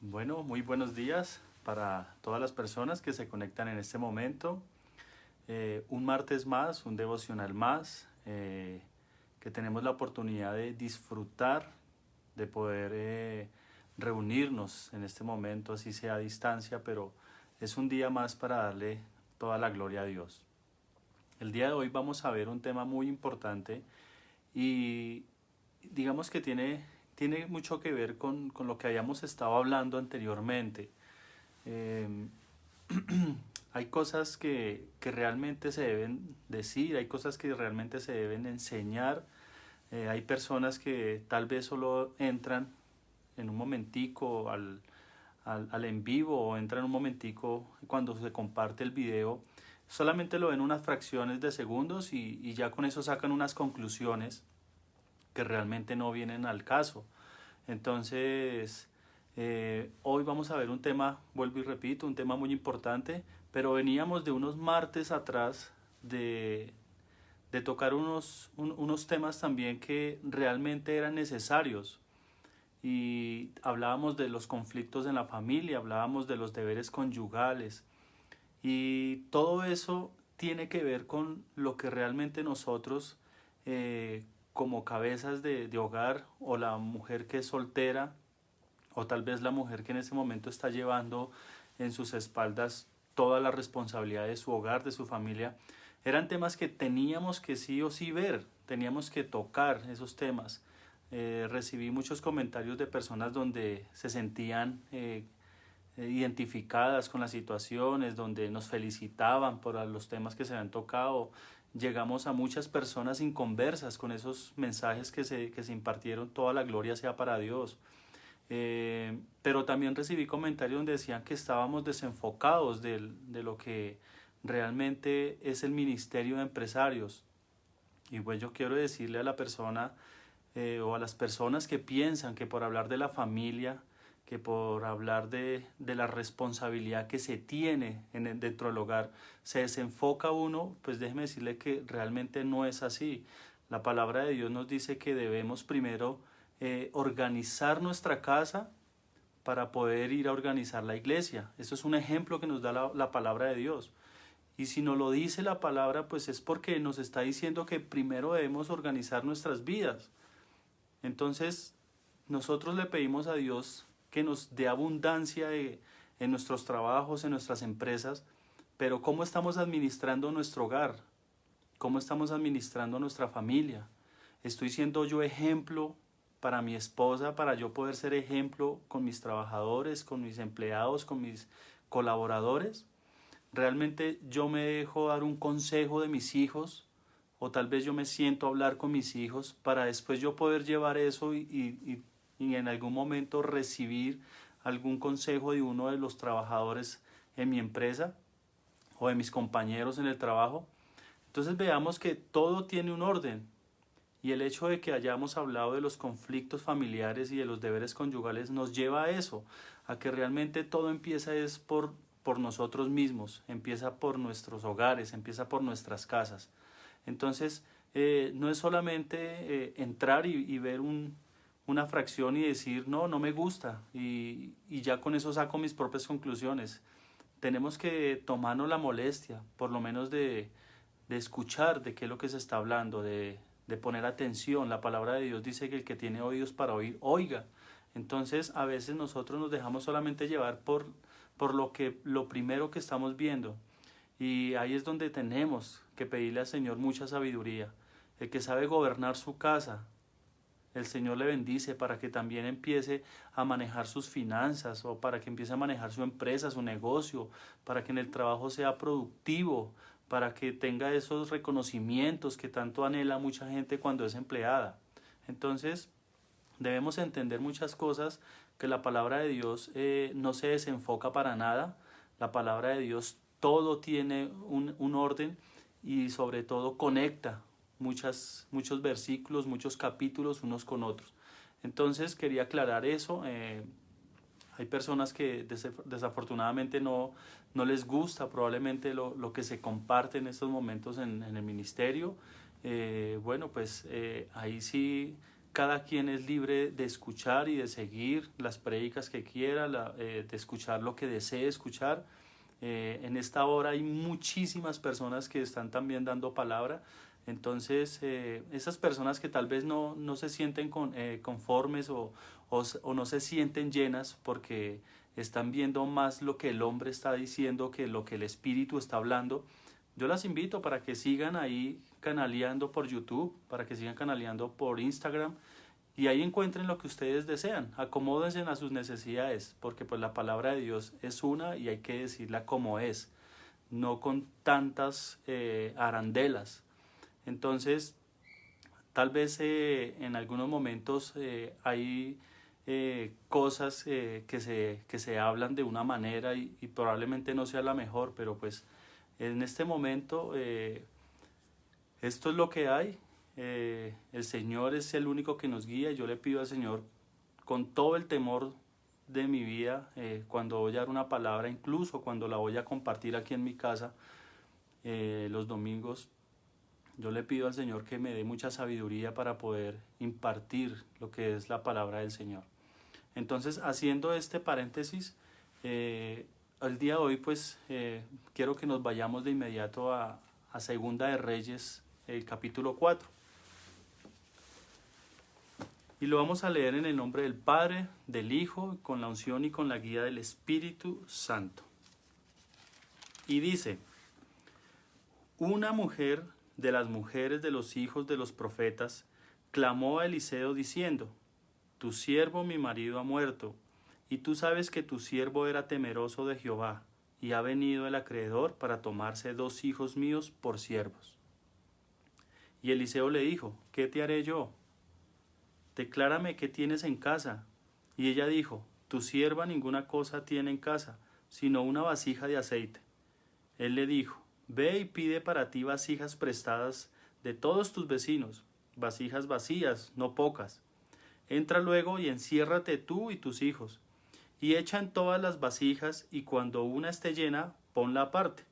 Bueno, muy buenos días para todas las personas que se conectan en este momento. Un martes más, un devocional más, que tenemos la oportunidad de disfrutar, de poder reunirnos en este momento, así sea a distancia, pero es un día más para darle toda la gloria a Dios. El día de hoy vamos a ver un tema muy importante y digamos que tiene mucho que ver con lo que habíamos estado hablando anteriormente. Eh, Hay cosas que realmente se deben decir, hay cosas que realmente se deben enseñar. Hay personas que tal vez solo entran en un momentico al en vivo o entran un momentico cuando se comparte el video. Solamente lo ven unas fracciones de segundos y ya con eso sacan unas conclusiones que realmente no vienen al caso. Entonces, hoy vamos a ver un tema, vuelvo y repito, un tema muy importante, pero veníamos de unos martes atrás de tocar unos temas también que realmente eran necesarios. Y hablábamos de los conflictos en la familia, hablábamos de los deberes conyugales, y todo eso tiene que ver con lo que realmente nosotros, como cabezas de hogar, o la mujer que es soltera, o tal vez la mujer que en ese momento está llevando en sus espaldas toda la responsabilidad de su hogar, de su familia, eran temas que teníamos que sí o sí ver, teníamos que tocar esos temas. Recibí muchos comentarios de personas donde se sentían identificadas con las situaciones, donde nos felicitaban por los temas que se han tocado. Llegamos a muchas personas inconversas con esos mensajes que se impartieron. Toda la gloria sea para Dios. Pero también recibí comentarios donde decían que estábamos desenfocados de lo que realmente es el ministerio de empresarios. Y pues yo quiero decirle a la persona, o a las personas que piensan que por hablar de la familia, que por hablar de la responsabilidad que se tiene dentro del hogar, se desenfoca uno, pues déjeme decirle que realmente no es así. La palabra de Dios nos dice que debemos primero organizar nuestra casa para poder ir a organizar la iglesia. Eso es un ejemplo que nos da la palabra de Dios. Y si nos lo dice la palabra, pues es porque nos está diciendo que primero debemos organizar nuestras vidas. Entonces, nosotros le pedimos a Dios que nos dé abundancia en nuestros trabajos, en nuestras empresas, pero ¿cómo estamos administrando nuestro hogar? ¿Cómo estamos administrando nuestra familia? ¿Estoy siendo yo ejemplo para mi esposa, para yo poder ser ejemplo con mis trabajadores, con mis empleados, con mis colaboradores? ¿Realmente yo me dejo dar un consejo de mis hijos? O tal vez yo me siento a hablar con mis hijos para después yo poder llevar eso y en algún momento recibir algún consejo de uno de los trabajadores en mi empresa o de mis compañeros en el trabajo. Entonces veamos que todo tiene un orden, y el hecho de que hayamos hablado de los conflictos familiares y de los deberes conyugales nos lleva a eso, a que realmente todo empieza es por nosotros mismos, empieza por nuestros hogares, empieza por nuestras casas. Entonces, no es solamente entrar y ver una fracción y decir, no, no me gusta, y ya con eso saco mis propias conclusiones. Tenemos que tomarnos la molestia, por lo menos de escuchar de qué es lo que se está hablando, de poner atención. La palabra de Dios dice que el que tiene oídos para oír, oiga. Entonces, a veces nosotros nos dejamos solamente llevar por lo primero que estamos viendo. Y ahí es donde tenemos que pedirle al Señor mucha sabiduría. El que sabe gobernar su casa, el Señor le bendice para que también empiece a manejar sus finanzas, o para que empiece a manejar su empresa, su negocio, para que en el trabajo sea productivo, para que tenga esos reconocimientos que tanto anhela mucha gente cuando es empleada. Entonces, debemos entender muchas cosas, que la palabra de Dios no se desenfoca para nada. La palabra de Dios todo tiene un orden, y sobre todo conecta muchos versículos, muchos capítulos unos con otros. Entonces quería aclarar eso. Hay personas que desafortunadamente no les gusta probablemente lo que se comparte en estos momentos en el ministerio. Bueno, pues ahí sí cada quien es libre de escuchar y de seguir las prédicas que quiera, de escuchar lo que desee escuchar. En esta hora hay muchísimas personas que están también dando palabra. Entonces, esas personas que tal vez no se sienten conformes o no se sienten llenas porque están viendo más lo que el hombre está diciendo que lo que el Espíritu está hablando, yo las invito para que sigan ahí canaleando por YouTube, para que sigan canaleando por Instagram y ahí encuentren lo que ustedes desean. Acomódense a sus necesidades, porque pues la palabra de Dios es una y hay que decirla como es, no con tantas arandelas. Entonces, tal vez en algunos momentos hay cosas que se hablan de una manera y probablemente no sea la mejor, pero pues en este momento esto es lo que hay. El Señor es el único que nos guía y yo le pido al Señor con todo el temor de mi vida, cuando voy a dar una palabra, incluso cuando la voy a compartir aquí en mi casa los domingos, yo le pido al Señor que me dé mucha sabiduría para poder impartir lo que es la palabra del Señor. Entonces, haciendo este paréntesis, el día de hoy pues quiero que nos vayamos de inmediato a Segunda de Reyes, el capítulo 4. Y lo vamos a leer en el nombre del Padre, del Hijo, con la unción y con la guía del Espíritu Santo. Y dice: una mujer de las mujeres de los hijos de los profetas clamó a Eliseo diciendo: tu siervo mi marido ha muerto, y tú sabes que tu siervo era temeroso de Jehová, y ha venido el acreedor para tomarse 2 hijos míos por siervos. Y Eliseo le dijo: ¿qué te haré yo? Declárame qué tienes en casa. Y ella dijo: tu sierva ninguna cosa tiene en casa, sino una vasija de aceite. Él le dijo: ve y pide para ti vasijas prestadas de todos tus vecinos, vasijas vacías, no pocas. Entra luego y enciérrate tú y tus hijos, y echa en todas las vasijas, y cuando una esté llena, ponla aparte.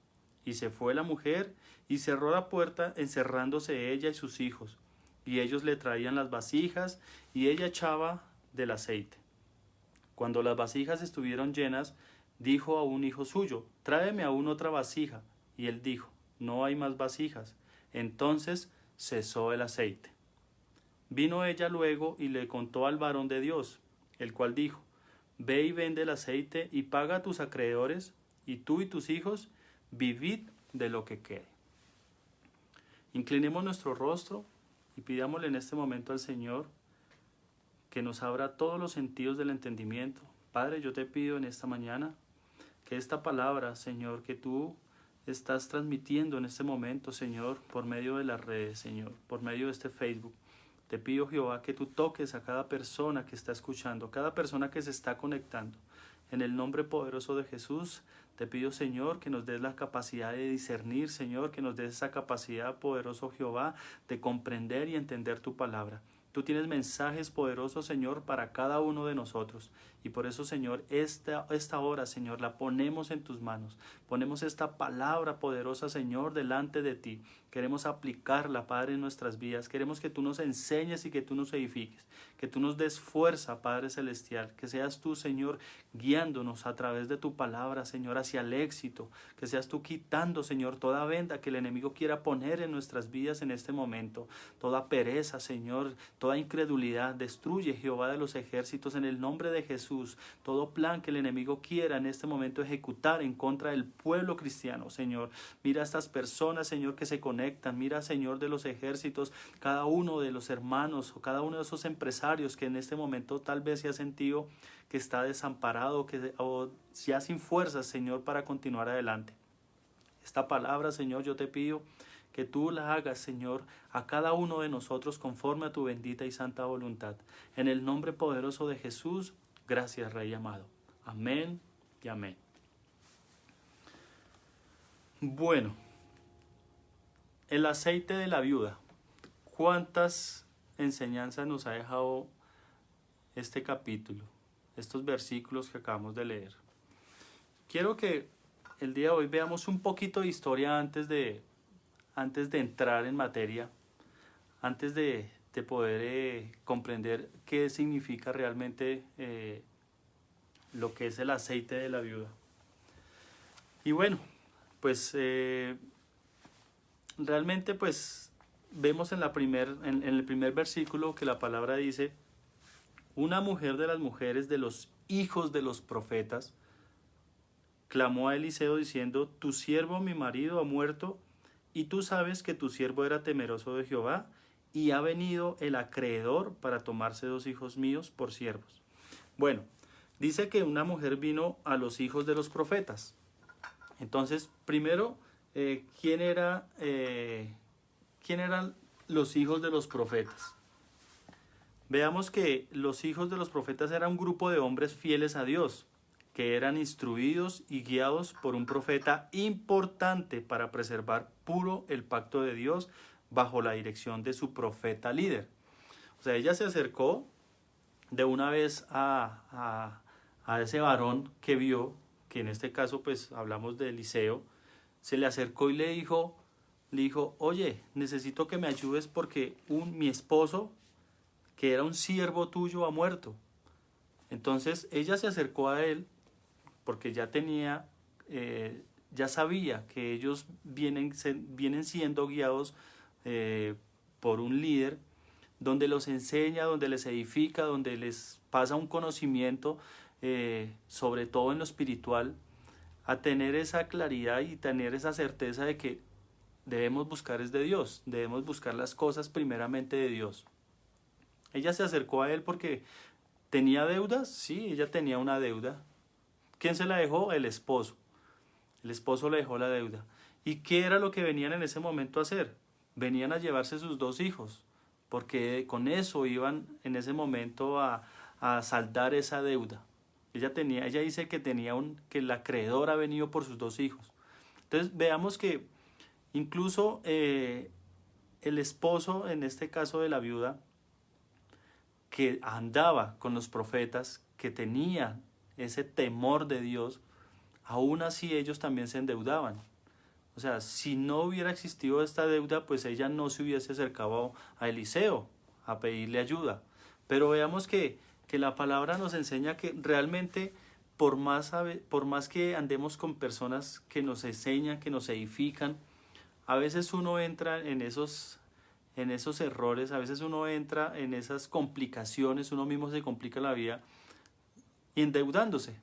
Y se fue la mujer, y cerró la puerta, encerrándose ella y sus hijos. Y ellos le traían las vasijas, y ella echaba del aceite. Cuando las vasijas estuvieron llenas, dijo a un hijo suyo: tráeme aún otra vasija. Y él dijo: no hay más vasijas. Entonces cesó el aceite. Vino ella luego y le contó al varón de Dios, el cual dijo: ve y vende el aceite y paga a tus acreedores, y tú y tus hijos vivid de lo que quede. Inclinemos nuestro rostro y pidámosle en este momento al Señor que nos abra todos los sentidos del entendimiento. Padre, yo te pido en esta mañana que esta palabra, Señor, que tú estás transmitiendo en este momento, Señor, por medio de las redes, Señor, por medio de este Facebook, te pido, Jehová, que tú toques a cada persona que está escuchando, cada persona que se está conectando. En el nombre poderoso de Jesús, te pido, Señor, que nos des la capacidad de discernir, Señor, que nos des esa capacidad, poderoso Jehová, de comprender y entender tu palabra. Tú tienes mensajes poderosos, Señor, para cada uno de nosotros. Y por eso, Señor, esta hora, Señor, la ponemos en tus manos. Ponemos esta palabra poderosa, Señor, delante de ti. Queremos aplicarla, Padre, en nuestras vidas. Queremos que tú nos enseñes y que tú nos edifiques. Que tú nos des fuerza, Padre Celestial. Que seas tú, Señor, guiándonos a través de tu palabra, Señor, hacia el éxito. Que seas tú quitando, Señor, toda venda que el enemigo quiera poner en nuestras vidas en este momento. Toda pereza, Señor, toda incredulidad. Destruye, Jehová de los ejércitos, en el nombre de Jesús, todo plan que el enemigo quiera en este momento ejecutar en contra del pueblo cristiano, Señor. Mira a estas personas, Señor, que se conectan. Mira, Señor, de los ejércitos, cada uno de los hermanos o cada uno de esos empresarios que en este momento tal vez se ha sentido que está desamparado o ya sin fuerzas, Señor, para continuar adelante. Esta palabra, Señor, yo te pido que tú la hagas, Señor, a cada uno de nosotros conforme a tu bendita y santa voluntad. En el nombre poderoso de Jesús, gracias, Rey amado. Amén y amén. Bueno, el aceite de la viuda. ¿Cuántas enseñanzas nos ha dejado este capítulo, estos versículos que acabamos de leer? Quiero que el día de hoy veamos un poquito de historia antes de entrar en materia, antes de de poder comprender qué significa realmente lo que es el aceite de la viuda. Y bueno, pues realmente pues vemos en el primer versículo que la palabra dice: una mujer de las mujeres de los hijos de los profetas clamó a Eliseo diciendo: tu siervo mi marido ha muerto, y tú sabes que tu siervo era temeroso de Jehová, y ha venido el acreedor para tomarse 2 hijos míos por siervos. Bueno, dice que una mujer vino a los hijos de los profetas. Entonces, primero, ¿quién eran los hijos de los profetas? Veamos que los hijos de los profetas eran un grupo de hombres fieles a Dios, que eran instruidos y guiados por un profeta importante para preservar puro el pacto de Dios bajo la dirección de su profeta líder. O sea, ella se acercó de una vez a ese varón que vio, que en este caso pues hablamos de Eliseo, se le acercó y le dijo, oye, necesito que me ayudes porque mi esposo, que era un siervo tuyo, ha muerto. Entonces ella se acercó a él porque ya sabía que ellos vienen siendo guiados por un líder, donde los enseña, donde les edifica, donde les pasa un conocimiento, sobre todo en lo espiritual, a tener esa claridad y tener esa certeza de que debemos buscar es de Dios, debemos buscar las cosas primeramente de Dios. Ella se acercó a él porque tenía deudas, sí, ella tenía una deuda. ¿Quién se la dejó? El esposo. El esposo le dejó la deuda. ¿Y qué era lo que venían en ese momento a hacer? Venían a llevarse sus 2 hijos, porque con eso iban en ese momento a saldar esa deuda. Ella dice que que el acreedor ha venido por sus 2 hijos. Entonces veamos que incluso el esposo, en este caso de la viuda, que andaba con los profetas, que tenía ese temor de Dios, aún así ellos también se endeudaban. O sea, si no hubiera existido esta deuda, pues ella no se hubiese acercado a Eliseo a pedirle ayuda. Pero veamos que la palabra nos enseña que realmente por más que andemos con personas que nos enseñan, que nos edifican, a veces uno entra en esos errores, a veces uno entra en esas complicaciones, uno mismo se complica la vida y endeudándose.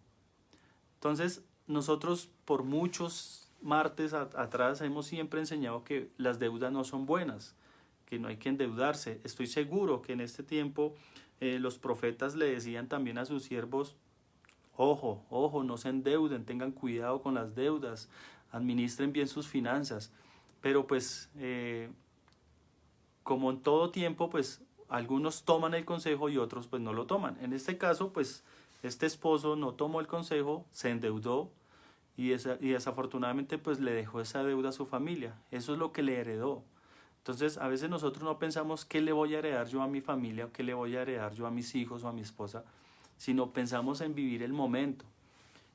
Entonces, nosotros por muchos martes atrás hemos siempre enseñado que las deudas no son buenas, que no hay que endeudarse. Estoy seguro que en este tiempo los profetas le decían también a sus siervos: ojo, no se endeuden, tengan cuidado con las deudas, administren bien sus finanzas. Pero pues, como en todo tiempo, pues algunos toman el consejo y otros pues no lo toman. En este caso, pues este esposo no tomó el consejo, se endeudó y desafortunadamente pues le dejó esa deuda a su familia. Eso es lo que le heredó. Entonces a veces nosotros no pensamos qué le voy a heredar yo a mi familia, o qué le voy a heredar yo a mis hijos o a mi esposa, sino pensamos en vivir el momento.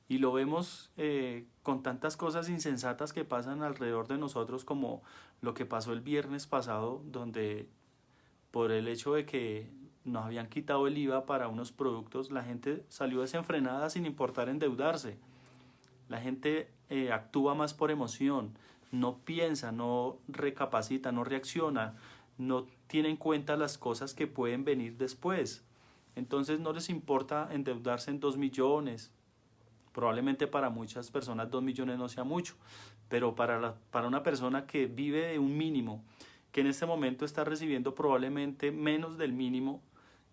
Y lo vemos con tantas cosas insensatas que pasan alrededor de nosotros, como lo que pasó el viernes pasado, donde por el hecho de que nos habían quitado el IVA para unos productos, la gente salió desenfrenada sin importar endeudarse. La gente actúa más por emoción, no piensa, no recapacita, no reacciona, no tiene en cuenta las cosas que pueden venir después. Entonces no les importa endeudarse en 2 millones. Probablemente para muchas personas 2 millones no sea mucho, pero para una persona que vive de un mínimo, que en este momento está recibiendo probablemente menos del mínimo,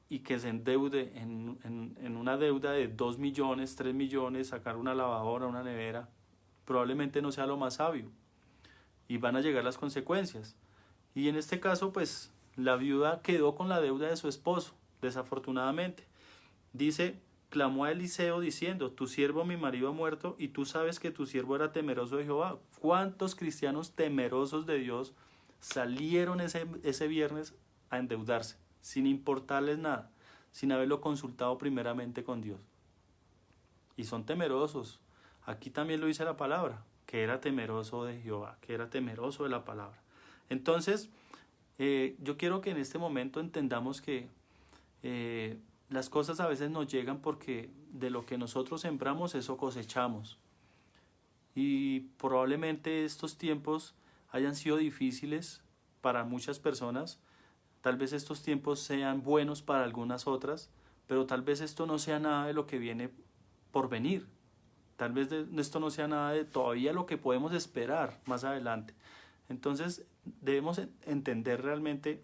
y que se endeude en una deuda de 2 millones, 3 millones, sacar una lavadora, una nevera, probablemente no sea lo más sabio y van a llegar las consecuencias. Y en este caso, pues la viuda quedó con la deuda de su esposo, desafortunadamente. Dice: clamó a Eliseo diciendo: tu siervo mi marido ha muerto, y tú sabes que tu siervo era temeroso de Jehová. ¿Cuántos cristianos temerosos de Dios salieron ese viernes a endeudarse, sin importarles nada, sin haberlo consultado primeramente con Dios? Y son temerosos. Aquí también lo dice la palabra, que era temeroso de Jehová, que era temeroso de la palabra. Entonces, Yo quiero que en este momento entendamos que las cosas a veces nos llegan porque de lo que nosotros sembramos, eso cosechamos. Y probablemente estos tiempos hayan sido difíciles para muchas personas. Tal vez estos tiempos sean buenos para algunas otras, pero tal vez esto no sea nada de lo que viene por venir. Tal vez esto no sea nada de todavía lo que podemos esperar más adelante. Entonces debemos entender realmente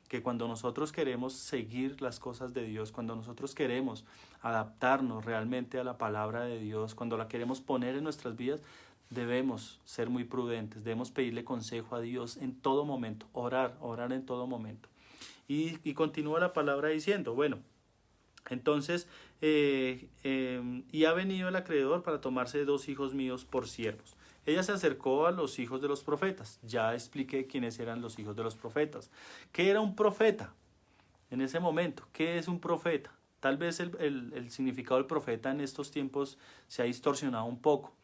que cuando nosotros queremos seguir las cosas de Dios, cuando nosotros queremos adaptarnos realmente a la palabra de Dios, cuando la queremos poner en nuestras vidas, debemos ser muy prudentes, debemos pedirle consejo a Dios en todo momento, orar en todo momento. Y continúa la palabra diciendo, bueno, entonces, y ha venido el acreedor para tomarse 2 hijos míos por siervos. Ella se acercó a los hijos de los profetas. Ya expliqué quiénes eran los hijos de los profetas. ¿Qué era un profeta en ese momento? ¿Qué es un profeta? Tal vez el significado del profeta en estos tiempos se ha distorsionado un poco.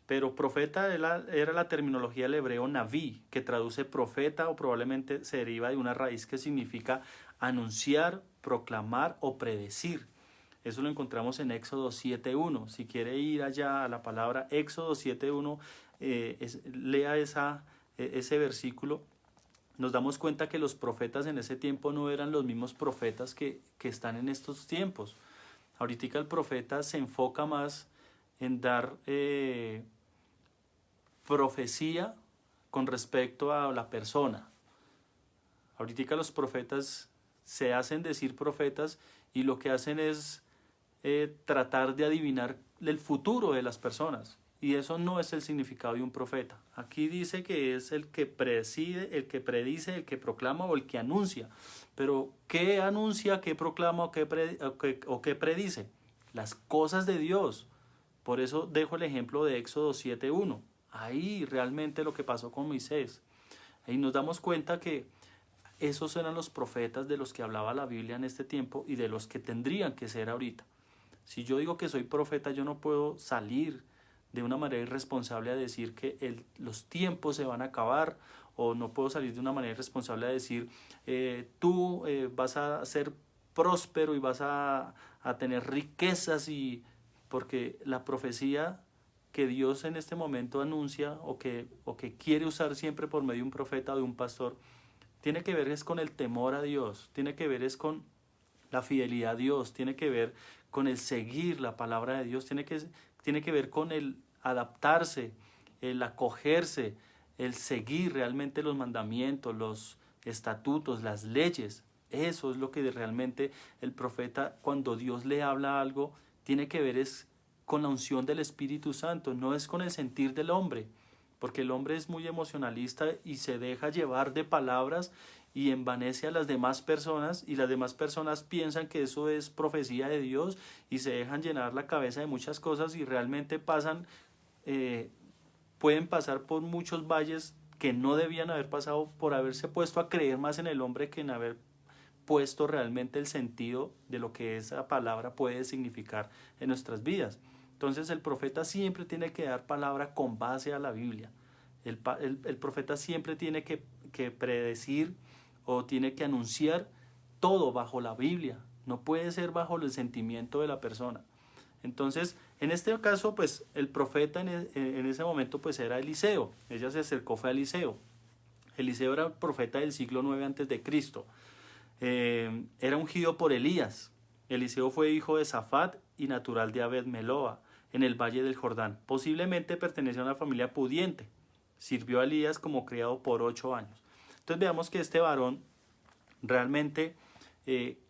Pero profeta era la terminología del hebreo naví, que traduce profeta o probablemente se deriva de una raíz que significa anunciar, proclamar o predecir. Eso lo encontramos en Éxodo 7.1. Si quiere ir allá a la palabra Éxodo 7.1, lea ese versículo. Nos damos cuenta que los profetas en ese tiempo no eran los mismos profetas que están en estos tiempos. Ahorita el profeta se enfoca más en dar profecía con respecto a la persona. Ahorita los profetas se hacen decir profetas y lo que hacen es tratar de adivinar el futuro de las personas. Y eso no es el significado de un profeta. Aquí dice que es el que preside, el que predice, el que proclama o el que anuncia. Pero ¿qué anuncia, qué proclama o qué predice? Las cosas de Dios. Por eso dejo el ejemplo de Éxodo 7.1. Ahí realmente lo que pasó con Moisés. Ahí nos damos cuenta que esos eran los profetas de los que hablaba la Biblia en este tiempo y de los que tendrían que ser ahorita. Si yo digo que soy profeta, yo no puedo salir de una manera irresponsable a decir que los tiempos se van a acabar, o no puedo salir de una manera irresponsable a decir tú vas a ser próspero y vas a tener riquezas, porque la profecía que Dios en este momento anuncia o que quiere usar siempre por medio de un profeta o de un pastor, tiene que ver es con el temor a Dios, tiene que ver es con la fidelidad a Dios, tiene que ver con el seguir la palabra de Dios, tiene que ver con el adaptarse, el acogerse, el seguir realmente los mandamientos, los estatutos, las leyes. Eso es lo que realmente el profeta, cuando Dios le habla algo, tiene que ver es con la unción del Espíritu Santo, no es con el sentir del hombre, porque el hombre es muy emocionalista y se deja llevar de palabras y envanece a las demás personas, y las demás personas piensan que eso es profecía de Dios y se dejan llenar la cabeza de muchas cosas y realmente pueden pasar por muchos valles que no debían haber pasado por haberse puesto a creer más en el hombre que en haber puesto realmente el sentido de lo que esa palabra puede significar en nuestras vidas. Entonces el profeta siempre tiene que dar palabra con base a la Biblia. El profeta siempre tiene que predecir o tiene que anunciar todo bajo la Biblia. No puede ser bajo el sentimiento de la persona. Entonces, en este caso, pues el profeta en ese momento pues era Eliseo. Ella se acercó, fue a Eliseo. Eliseo era profeta del siglo 9 antes de Cristo. Era ungido por Elías. Eliseo fue hijo de Safat y natural de Abed Meloa, en el valle del Jordán. Posiblemente pertenecía a una familia pudiente. Sirvió a Elías como criado por 8 años. Entonces veamos que este varón realmente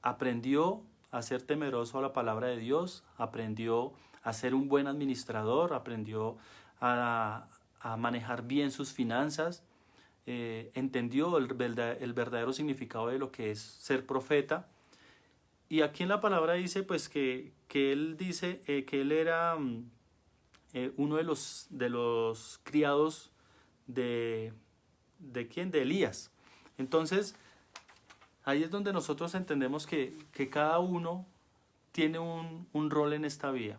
aprendió a ser temeroso a la palabra de Dios, aprendió a ser un buen administrador, aprendió a manejar bien sus finanzas, entendió el verdadero significado de lo que es ser profeta. Y aquí en la palabra dice pues que él dice que él era uno de los criados ¿de quién? De Elías. Entonces, ahí es donde nosotros entendemos que cada uno tiene un rol en esta vida.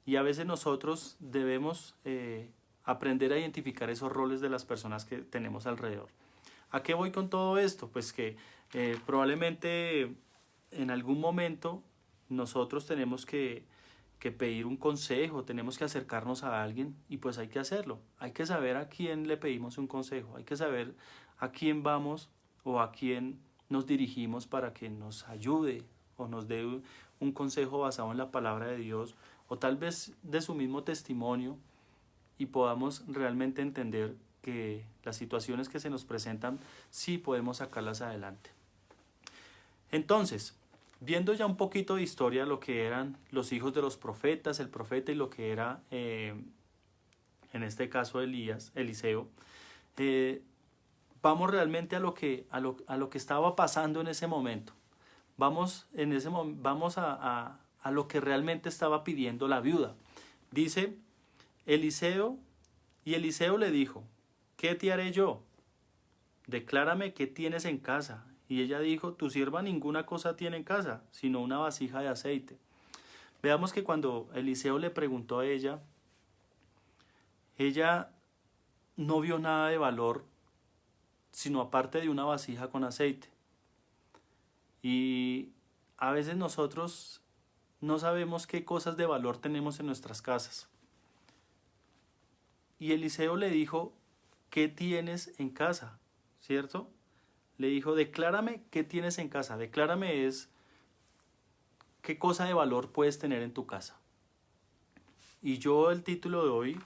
Y a veces nosotros debemos aprender a identificar esos roles de las personas que tenemos alrededor. ¿A qué voy con todo esto? Pues que probablemente en algún momento nosotros tenemos que pedir un consejo, tenemos que acercarnos a alguien y pues hay que hacerlo. Hay que saber a quién le pedimos un consejo, hay que saber a quién vamos o a quién nos dirigimos para que nos ayude o nos dé un consejo basado en la palabra de Dios o tal vez de su mismo testimonio y podamos realmente entender que las situaciones que se nos presentan sí podemos sacarlas adelante. Entonces, viendo ya un poquito de historia, lo que eran los hijos de los profetas, el profeta y lo que era, en este caso, Eliseo, eh, vamos realmente a lo que estaba pasando en ese momento. Vamos, vamos a lo que realmente estaba pidiendo la viuda. Dice Eliseo, y Eliseo le dijo, ¿qué te haré yo? Declárame qué tienes en casa. Y ella dijo, tu sierva ninguna cosa tiene en casa, sino una vasija de aceite. Veamos que cuando Eliseo le preguntó a ella no vio nada de valor, sino aparte de una vasija con aceite. Y a veces nosotros no sabemos qué cosas de valor tenemos en nuestras casas. Y Eliseo le dijo, ¿qué tienes en casa? ¿Cierto? Le dijo, declárame qué tienes en casa. Declárame es qué cosa de valor puedes tener en tu casa. Y yo el título de hoy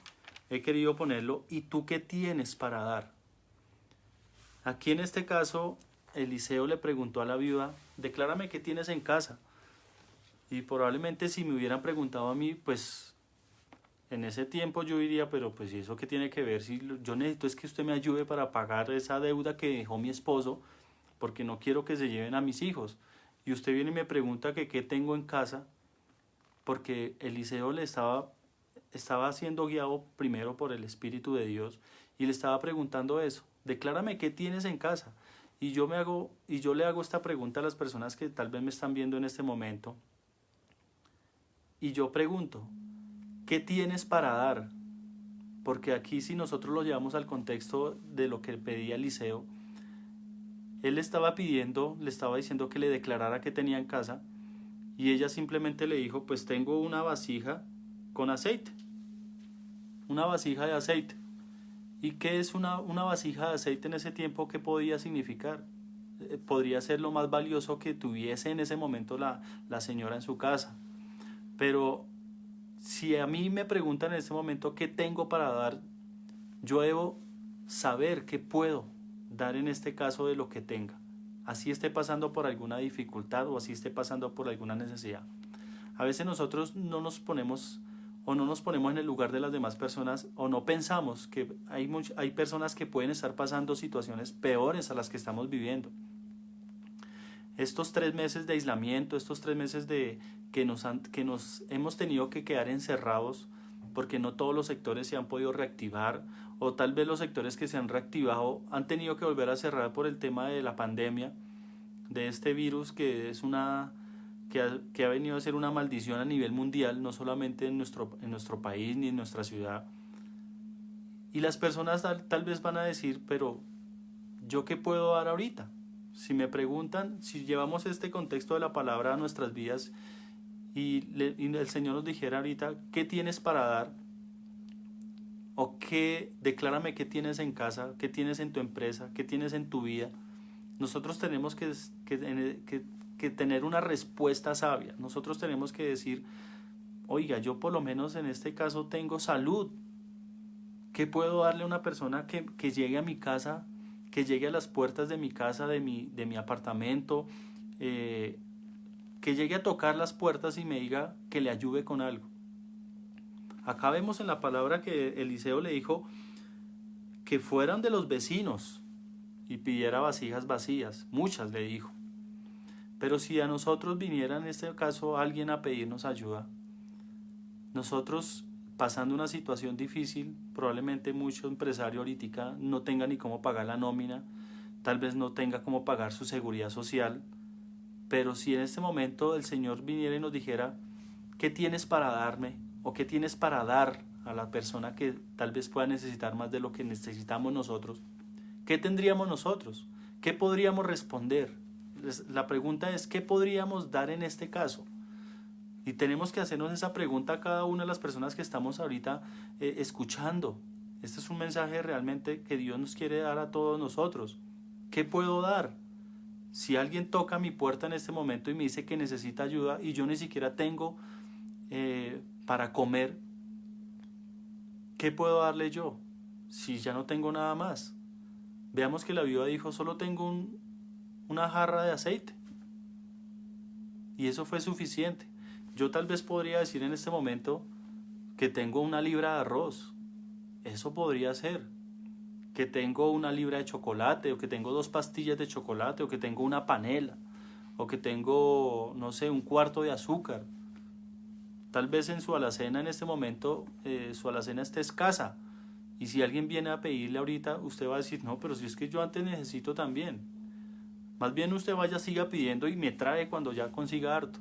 he querido ponerlo, ¿y tú qué tienes para dar? Aquí en este caso, Eliseo le preguntó a la viuda, declárame qué tienes en casa. Y probablemente si me hubieran preguntado a mí, pues en ese tiempo yo diría, pero pues ¿y eso qué tiene que ver? Si yo necesito es que usted me ayude para pagar esa deuda que dejó mi esposo, porque no quiero que se lleven a mis hijos. Y usted viene y me pregunta que qué tengo en casa, porque Eliseo estaba siendo guiado primero por el Espíritu de Dios y le estaba preguntando eso, declárame qué tienes en casa. Y yo le hago esta pregunta a las personas que tal vez me están viendo en este momento. Y yo pregunto, ¿qué tienes para dar? Porque aquí si nosotros lo llevamos al contexto de lo que pedía Eliseo, él le estaba diciendo que le declarara que tenía en casa y ella simplemente le dijo, pues tengo una vasija con aceite, una vasija de aceite. ¿Y qué es una vasija de aceite en ese tiempo? ¿Qué podía significar? Podría ser lo más valioso que tuviese en ese momento la señora en su casa. Pero si a mí me preguntan en este momento qué tengo para dar, yo debo saber qué puedo dar en este caso de lo que tenga. Así esté pasando por alguna dificultad o así esté pasando por alguna necesidad. A veces nosotros no nos ponemos en el lugar de las demás personas o no pensamos que hay personas que pueden estar pasando situaciones peores a las que estamos viviendo. Estos 3 meses de aislamiento, estos 3 meses que nos hemos tenido que quedar encerrados porque no todos los sectores se han podido reactivar o tal vez los sectores que se han reactivado han tenido que volver a cerrar por el tema de la pandemia, de este virus que es que ha venido a ser una maldición a nivel mundial, no solamente en nuestro país ni en nuestra ciudad. Y las personas tal vez van a decir, pero ¿yo qué puedo dar ahorita? Si me preguntan, si llevamos este contexto de la palabra a nuestras vidas y el Señor nos dijera ahorita, ¿qué tienes para dar? O declárame qué tienes en casa, qué tienes en tu empresa, qué tienes en tu vida. Nosotros tenemos que tener una respuesta sabia. Nosotros tenemos que decir, oiga, yo por lo menos en este caso tengo salud. ¿Qué puedo darle a una persona que llegue a mi casa, que llegue a las puertas de mi casa, de mi apartamento, que llegue a tocar las puertas y me diga que le ayude con algo? Acá vemos en la palabra que Eliseo le dijo que fueran de los vecinos y pidiera vasijas vacías, muchas le dijo. Pero si a nosotros viniera en este caso alguien a pedirnos ayuda, nosotros pasando una situación difícil, probablemente mucho empresario ahorita no tenga ni cómo pagar la nómina, tal vez no tenga cómo pagar su seguridad social, pero si en este momento el Señor viniera y nos dijera, ¿qué tienes para darme? ¿O qué tienes para dar a la persona que tal vez pueda necesitar más de lo que necesitamos nosotros? ¿Qué tendríamos nosotros? ¿Qué podríamos responder? La pregunta es, ¿qué podríamos dar en este caso? Y tenemos que hacernos esa pregunta a cada una de las personas que estamos ahorita escuchando. Este es un mensaje realmente que Dios nos quiere dar a todos nosotros. ¿Qué puedo dar? Si alguien toca mi puerta en este momento y me dice que necesita ayuda y yo ni siquiera tengo para comer, ¿qué puedo darle yo? Si ya no tengo nada más. Veamos que la viuda dijo, solo tengo una jarra de aceite. Y eso fue suficiente. Yo tal vez podría decir en este momento que tengo una libra de arroz. Eso podría ser. Que tengo una libra de chocolate, o que tengo 2 pastillas de chocolate, o que tengo una panela, o que tengo, no sé, un cuarto de azúcar. Tal vez en su alacena en este momento, su alacena esté escasa. Y si alguien viene a pedirle ahorita, usted va a decir, no, pero si es que yo antes necesito también. Más bien usted vaya, siga pidiendo y me trae cuando ya consiga harto.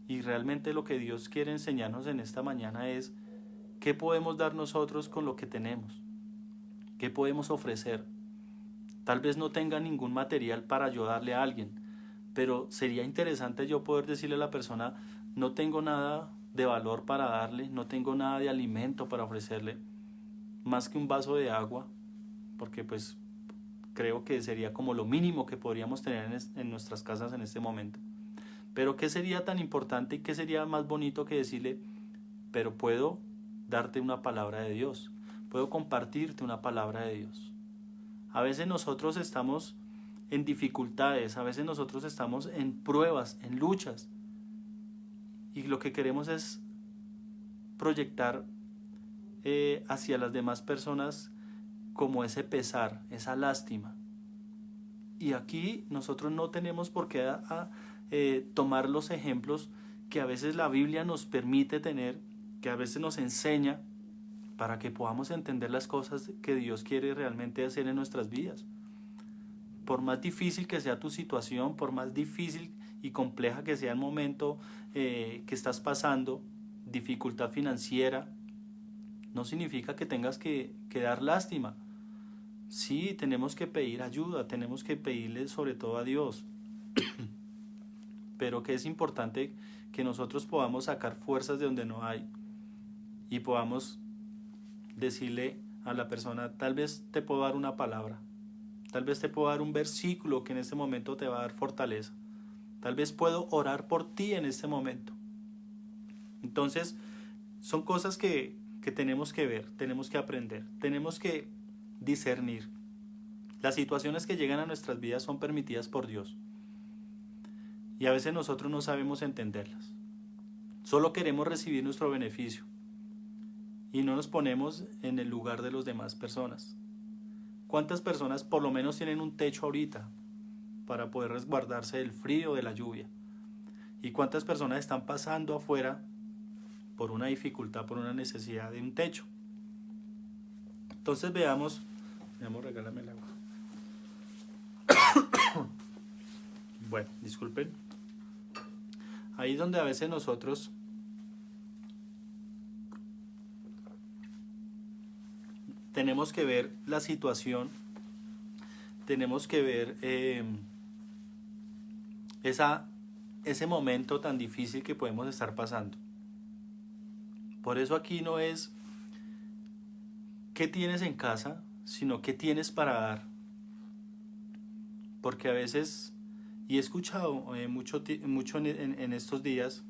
Y realmente lo que Dios quiere enseñarnos en esta mañana es qué podemos dar nosotros con lo que tenemos. ¿Qué podemos ofrecer? Tal vez no tenga ningún material para ayudarle a alguien, pero sería interesante yo poder decirle a la persona, no tengo nada de valor para darle, no tengo nada de alimento para ofrecerle, más que un vaso de agua, porque pues creo que sería como lo mínimo que podríamos tener en nuestras casas en este momento. Pero ¿qué sería tan importante y qué sería más bonito que decirle, pero puedo darte una palabra de Dios, puedo compartirte una palabra de Dios? A veces nosotros estamos en dificultades, a veces nosotros estamos en pruebas, en luchas, y lo que queremos es proyectar hacia las demás personas como ese pesar, esa lástima. Y aquí nosotros no tenemos por qué tomar los ejemplos que a veces la Biblia nos permite tener, que a veces nos enseña para que podamos entender las cosas que Dios quiere realmente hacer en nuestras vidas. Por más difícil que sea tu situación, por más difícil y compleja que sea el momento que estás pasando, dificultad financiera, no significa que tengas que dar lástima. Sí, tenemos que pedir ayuda, tenemos que pedirle sobre todo a Dios. Pero que es importante que nosotros podamos sacar fuerzas de donde no hay y podamos decirle a la persona, tal vez te puedo dar una palabra, tal vez te puedo dar un versículo que en este momento te va a dar fortaleza, tal vez puedo orar por ti en este momento. Entonces, son cosas que tenemos que ver, tenemos que aprender, tenemos que discernir. Las situaciones que llegan a nuestras vidas son permitidas por Dios. Y a veces nosotros no sabemos entenderlas. Solo queremos recibir nuestro beneficio. Y no nos ponemos en el lugar de las demás personas. ¿Cuántas personas por lo menos tienen un techo ahorita para poder resguardarse del frío, de la lluvia? ¿Y cuántas personas están pasando afuera por una dificultad, por una necesidad de un techo? Entonces veamos, regálame el agua. Bueno, disculpen. Ahí es donde a veces nosotros tenemos que ver la situación, tenemos que ver ese momento tan difícil que podemos estar pasando. Por eso aquí no es qué tienes en casa, sino qué tienes para dar. Porque a veces, y he escuchado mucho en estos días,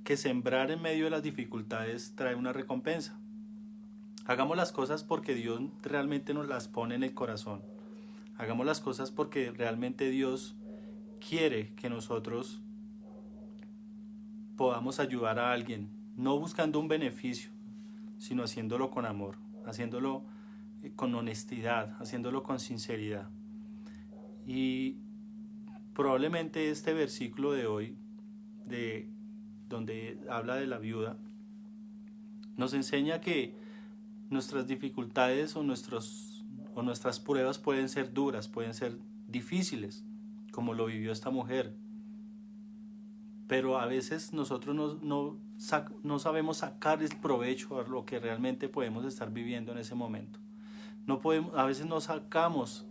que sembrar en medio de las dificultades trae una recompensa. Hagamos las cosas porque Dios realmente nos las pone en el corazón. Hagamos las cosas porque realmente Dios quiere que nosotros podamos ayudar a alguien, no buscando un beneficio, sino haciéndolo con amor, haciéndolo con honestidad, haciéndolo con sinceridad. Y probablemente este versículo de hoy, donde habla de la viuda, nos enseña que nuestras dificultades o nuestras pruebas pueden ser duras, pueden ser difíciles, como lo vivió esta mujer. Pero a veces nosotros no sabemos sacar el provecho a lo que realmente podemos estar viviendo en ese momento. No podemos, a veces no sacamos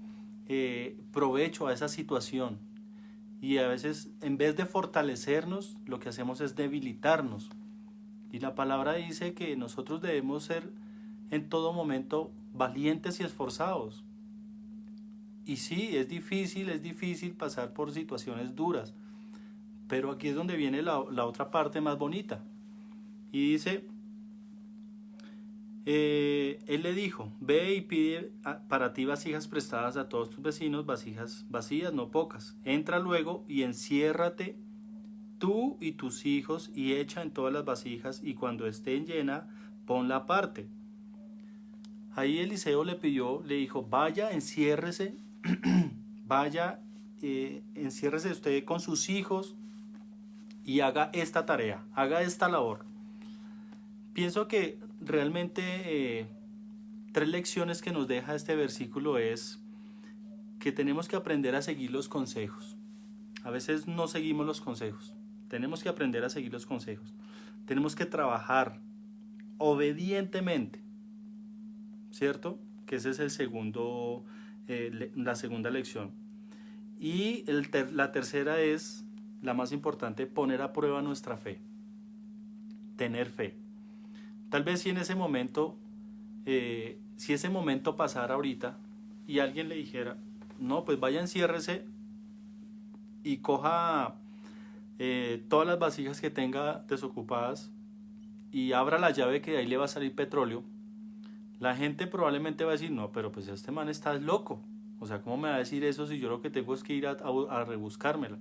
provecho a esa situación y a veces en vez de fortalecernos, lo que hacemos es debilitarnos. Y la palabra dice que nosotros debemos ser en todo momento valientes y esforzados. Y sí, es difícil pasar por situaciones duras, pero aquí es donde viene la otra parte más bonita. Y dice, él le dijo, ve y pide para ti vasijas prestadas a todos tus vecinos, vasijas vacías, no pocas. Entra luego y enciérrate tú y tus hijos y echa en todas las vasijas y cuando estén llena, ponla aparte. Ahí Eliseo le pidió, le dijo, vaya, enciérrese, vaya, enciérrese usted con sus hijos y haga esta tarea, haga esta labor. Pienso que realmente 3 lecciones que nos deja este versículo es que tenemos que aprender a seguir los consejos. A veces no seguimos los consejos. Tenemos que aprender a seguir los consejos. Tenemos que trabajar obedientemente, ¿cierto? Que ese es el segundo, la segunda lección. Y la tercera es, la más importante, poner a prueba nuestra fe. Tener fe. Tal vez si en ese momento, si ese momento pasara ahorita y alguien le dijera, no, pues vaya, enciérrese y coja todas las vasijas que tenga desocupadas y abra la llave que de ahí le va a salir petróleo, la gente probablemente va a decir, no, pero pues este man está loco. O sea, ¿cómo me va a decir eso si yo lo que tengo es que ir a rebuscármela?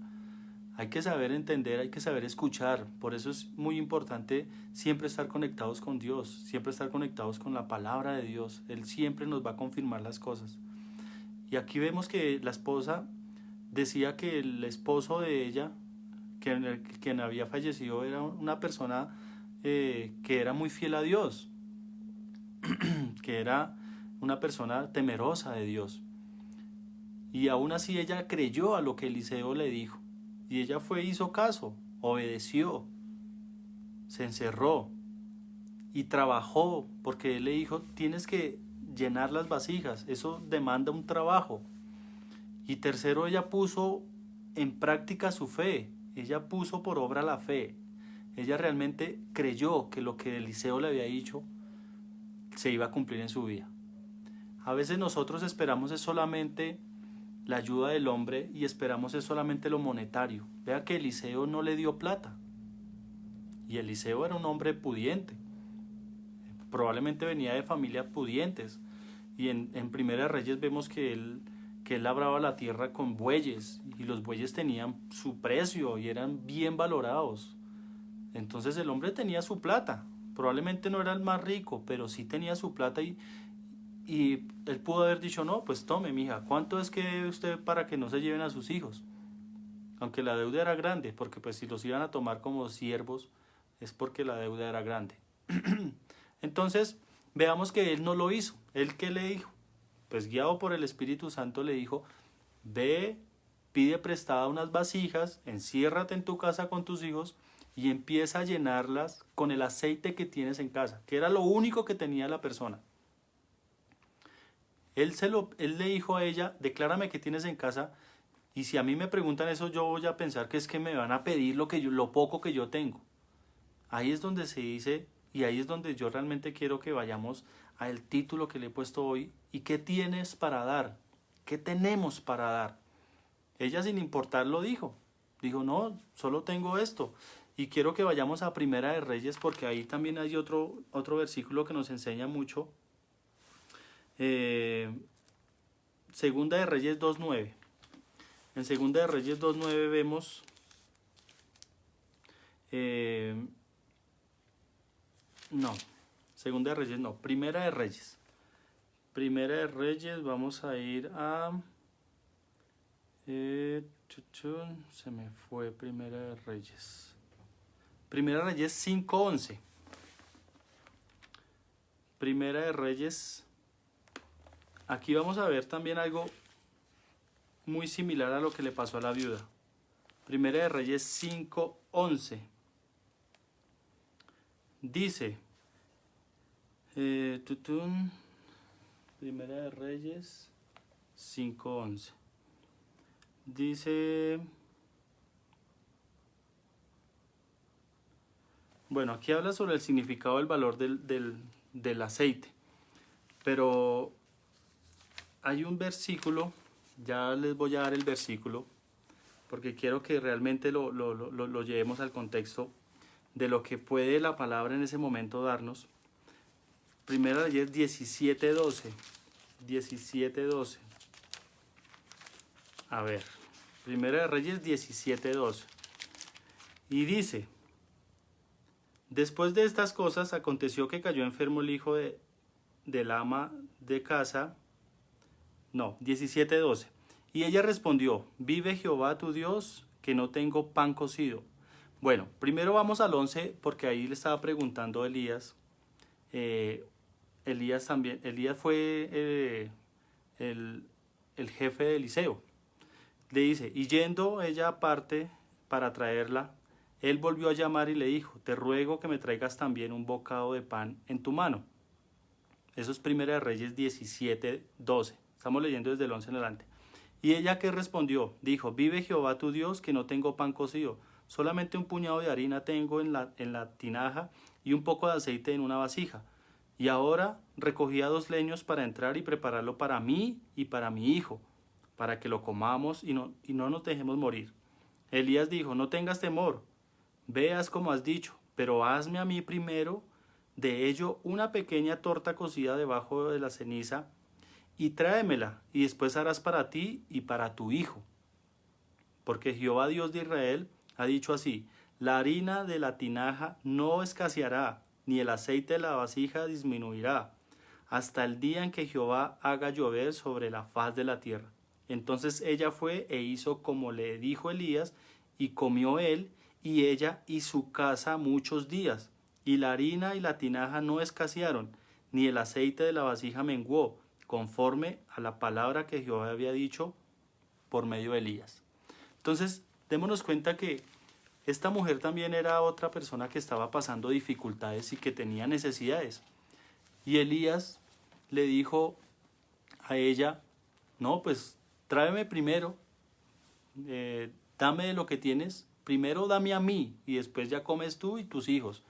Hay que saber entender, hay que saber escuchar. Por eso es muy importante siempre estar conectados con Dios, siempre estar conectados con la palabra de Dios. Él siempre nos va a confirmar las cosas. Y aquí vemos que la esposa decía que el esposo de ella, quien había fallecido, era una persona que era muy fiel a Dios, que era una persona temerosa de Dios. Y aún así ella creyó a lo que Eliseo le dijo. Y ella hizo caso, obedeció, se encerró y trabajó, porque él le dijo, tienes que llenar las vasijas, eso demanda un trabajo. Y tercero, ella puso en práctica su fe, ella puso por obra la fe. Ella realmente creyó que lo que Eliseo le había dicho se iba a cumplir en su vida. A veces nosotros esperamos es solamente la ayuda del hombre y esperamos es solamente lo monetario. Vea que Eliseo no le dio plata. Y Eliseo era un hombre pudiente. Probablemente venía de familias pudientes. Y en Primera de Reyes vemos que él labraba la tierra con bueyes. Y los bueyes tenían su precio y eran bien valorados. Entonces el hombre tenía su plata. Probablemente no era el más rico, pero sí tenía su plata y él pudo haber dicho, no, pues tome, mija, ¿cuánto es que debe usted para que no se lleven a sus hijos? Aunque la deuda era grande, porque pues si los iban a tomar como siervos, es porque la deuda era grande. Entonces, veamos que él no lo hizo. ¿Él qué le dijo? Pues guiado por el Espíritu Santo le dijo, ve, pide prestada unas vasijas, enciérrate en tu casa con tus hijos y empieza a llenarlas con el aceite que tienes en casa, que era lo único que tenía la persona. Él le dijo a ella, declárame qué tienes en casa, y si a mí me preguntan eso, yo voy a pensar que es que me van a pedir lo poco que yo tengo. Ahí es donde se dice, y ahí es donde yo realmente quiero que vayamos al título que le he puesto hoy, ¿y qué tienes para dar? ¿Qué tenemos para dar? Ella sin importar lo dijo, no, solo tengo esto. Y quiero que vayamos a Primera de Reyes, porque ahí también hay otro versículo que nos enseña mucho. Segunda de Reyes 2.9. En Segunda de Reyes 2.9 vemos Segunda de Reyes no, Primera de Reyes. Primera de Reyes, vamos a ir a se me fue Primera de Reyes. Primera de Reyes 5.11. Primera de Reyes. Aquí vamos a ver también algo muy similar a lo que le pasó a la viuda. Primera de Reyes 5.11. Dice, Primera de Reyes 5:11. Dice, bueno, aquí habla sobre el significado del valor del aceite, pero hay un versículo, ya les voy a dar el versículo, porque quiero que realmente lo llevemos al contexto de lo que puede la palabra en ese momento darnos. Primera de Reyes 17:12. 17:12. A ver, Primera de Reyes 17:12. Y dice, después de estas cosas aconteció que cayó enfermo el hijo del ama de casa. No, 17:12. Y ella respondió, vive Jehová tu Dios, que no tengo pan cocido. Bueno, primero vamos al 11, porque ahí le estaba preguntando a Elías. Elías también, Elías fue el jefe de Eliseo. Le dice, y yendo ella aparte para traerla, él volvió a llamar y le dijo, te ruego que me traigas también un bocado de pan en tu mano. Eso es Primera de Reyes 17:12. Estamos leyendo desde el 11 en adelante. Y ella que respondió, dijo, vive Jehová tu Dios, que no tengo pan cocido, solamente un puñado de harina tengo en la tinaja y un poco de aceite en una vasija. Y ahora recogía 2 leños para entrar y prepararlo para mí y para mi hijo, para que lo comamos y no nos dejemos morir. Elías dijo, no tengas temor, veas como has dicho, pero hazme a mí primero de ello una pequeña torta cocida debajo de la ceniza y tráemela, y después harás para ti y para tu hijo. Porque Jehová Dios de Israel ha dicho así, la harina de la tinaja no escaseará, ni el aceite de la vasija disminuirá, hasta el día en que Jehová haga llover sobre la faz de la tierra. Entonces ella fue e hizo como le dijo Elías, y comió él y ella y su casa muchos días. Y la harina y la tinaja no escasearon, ni el aceite de la vasija menguó, conforme a la palabra que Jehová había dicho por medio de Elías. Entonces, démonos cuenta que esta mujer también era otra persona que estaba pasando dificultades y que tenía necesidades. Y Elías le dijo a ella, no, pues tráeme primero, dame de lo que tienes, primero dame a mí y después ya comes tú y tus hijos.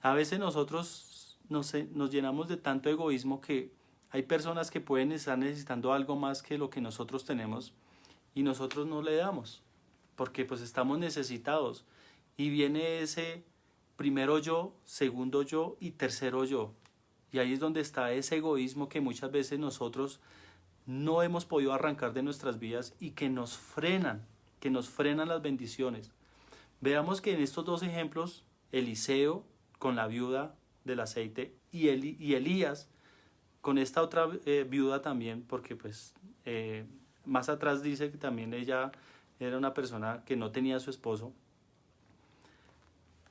A veces nosotros nos llenamos de tanto egoísmo que hay personas que pueden estar necesitando algo más que lo que nosotros tenemos y nosotros no le damos, porque pues estamos necesitados. Y viene ese primero yo, segundo yo y tercero yo. Y ahí es donde está ese egoísmo que muchas veces nosotros no hemos podido arrancar de nuestras vidas y que nos frenan las bendiciones. Veamos que en estos 2 ejemplos, Eliseo con la viuda del aceite y Elías con esta otra viuda también, porque pues más atrás dice que también ella era una persona que no tenía a su esposo.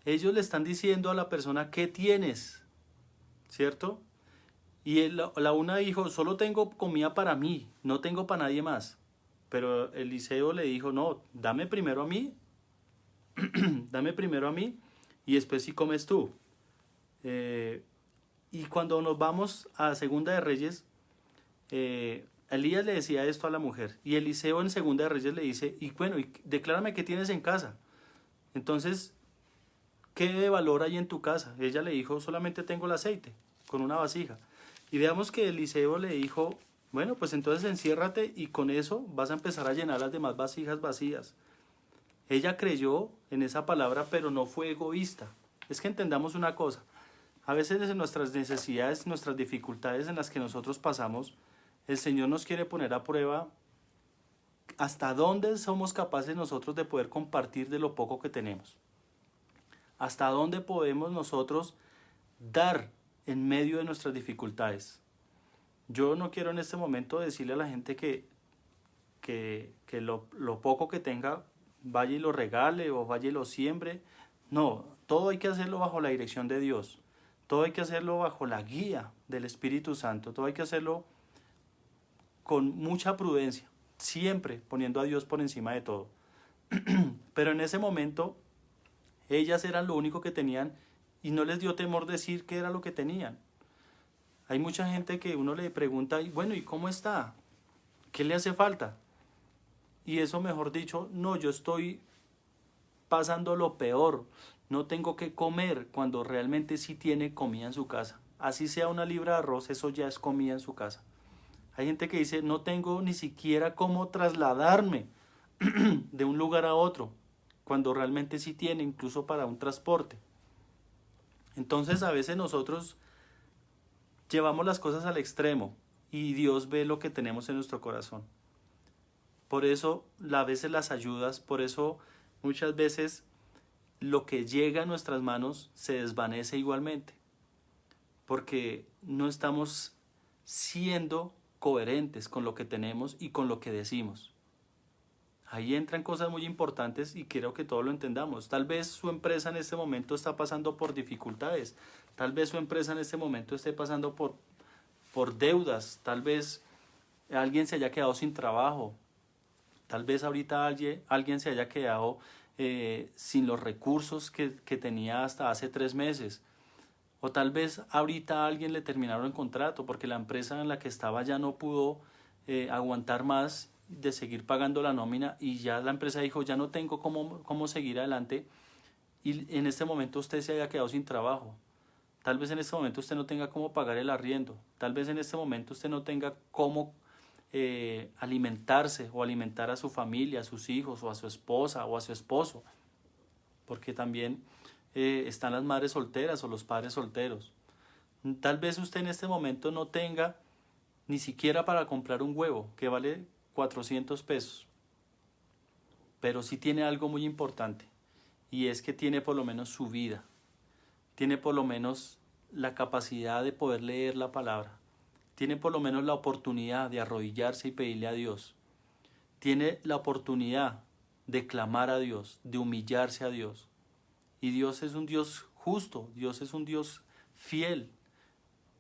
Ellos le están diciendo a la persona, ¿qué tienes? ¿Cierto? Y la una dijo, solo tengo comida para mí, no tengo para nadie más. Pero Eliseo le dijo, no, dame primero a mí, dame primero a mí y después sí comes tú. Y cuando nos vamos a Segunda de Reyes, Elías le decía esto a la mujer y Eliseo en Segunda de Reyes le dice, y bueno, declárame qué tienes en casa. Entonces, ¿qué de valor hay en tu casa? Ella le dijo, solamente tengo el aceite con una vasija. Y veamos que Eliseo le dijo, bueno, pues entonces enciérrate y con eso vas a empezar a llenar las demás vasijas vacías. Ella creyó en esa palabra, pero no fue egoísta. Es que entendamos una cosa. A veces en nuestras necesidades, nuestras dificultades en las que nosotros pasamos, el Señor nos quiere poner a prueba hasta dónde somos capaces nosotros de poder compartir de lo poco que tenemos. Hasta dónde podemos nosotros dar en medio de nuestras dificultades. Yo no quiero en este momento decirle a la gente que lo poco que tenga vaya y lo regale o vaya y lo siembre. No, todo hay que hacerlo bajo la dirección de Dios. Todo hay que hacerlo bajo la guía del Espíritu Santo. Todo hay que hacerlo con mucha prudencia, siempre poniendo a Dios por encima de todo. Pero en ese momento, ellas eran lo único que tenían y no les dio temor decir qué era lo que tenían. Hay mucha gente que uno le pregunta, bueno, ¿y cómo está? ¿Qué le hace falta? Y eso, mejor dicho, no, yo estoy pasando lo peor, no tengo que comer, cuando realmente sí tiene comida en su casa. Así sea una libra de arroz, eso ya es comida en su casa. Hay gente que dice, no tengo ni siquiera cómo trasladarme de un lugar a otro, cuando realmente sí tiene, incluso para un transporte. Entonces a veces nosotros llevamos las cosas al extremo y Dios ve lo que tenemos en nuestro corazón. Por eso a veces las ayudas, por eso muchas veces lo que llega a nuestras manos se desvanece igualmente, porque no estamos siendo coherentes con lo que tenemos y con lo que decimos. Ahí entran cosas muy importantes y quiero que todos lo entendamos. Tal vez su empresa en este momento está pasando por dificultades, tal vez su empresa en este momento esté pasando por deudas, tal vez alguien se haya quedado sin trabajo, tal vez ahorita alguien se haya quedado sin los recursos que tenía hasta hace 3 meses. O tal vez ahorita a alguien le terminaron el contrato porque la empresa en la que estaba ya no pudo aguantar más de seguir pagando la nómina y ya la empresa dijo, ya no tengo cómo seguir adelante, y en este momento usted se haya quedado sin trabajo. Tal vez en este momento usted no tenga cómo pagar el arriendo. Tal vez en este momento usted no tenga cómo alimentarse o alimentar a su familia, a sus hijos o a su esposa o a su esposo. Porque también están las madres solteras o los padres solteros. Tal vez usted en este momento no tenga ni siquiera para comprar un huevo que vale 400 pesos. Pero sí tiene algo muy importante, y es que tiene por lo menos su vida. Tiene por lo menos la capacidad de poder leer la palabra. Tiene por lo menos la oportunidad de arrodillarse y pedirle a Dios. Tiene la oportunidad de clamar a Dios, de humillarse a Dios. Y Dios es un Dios justo, Dios es un Dios fiel,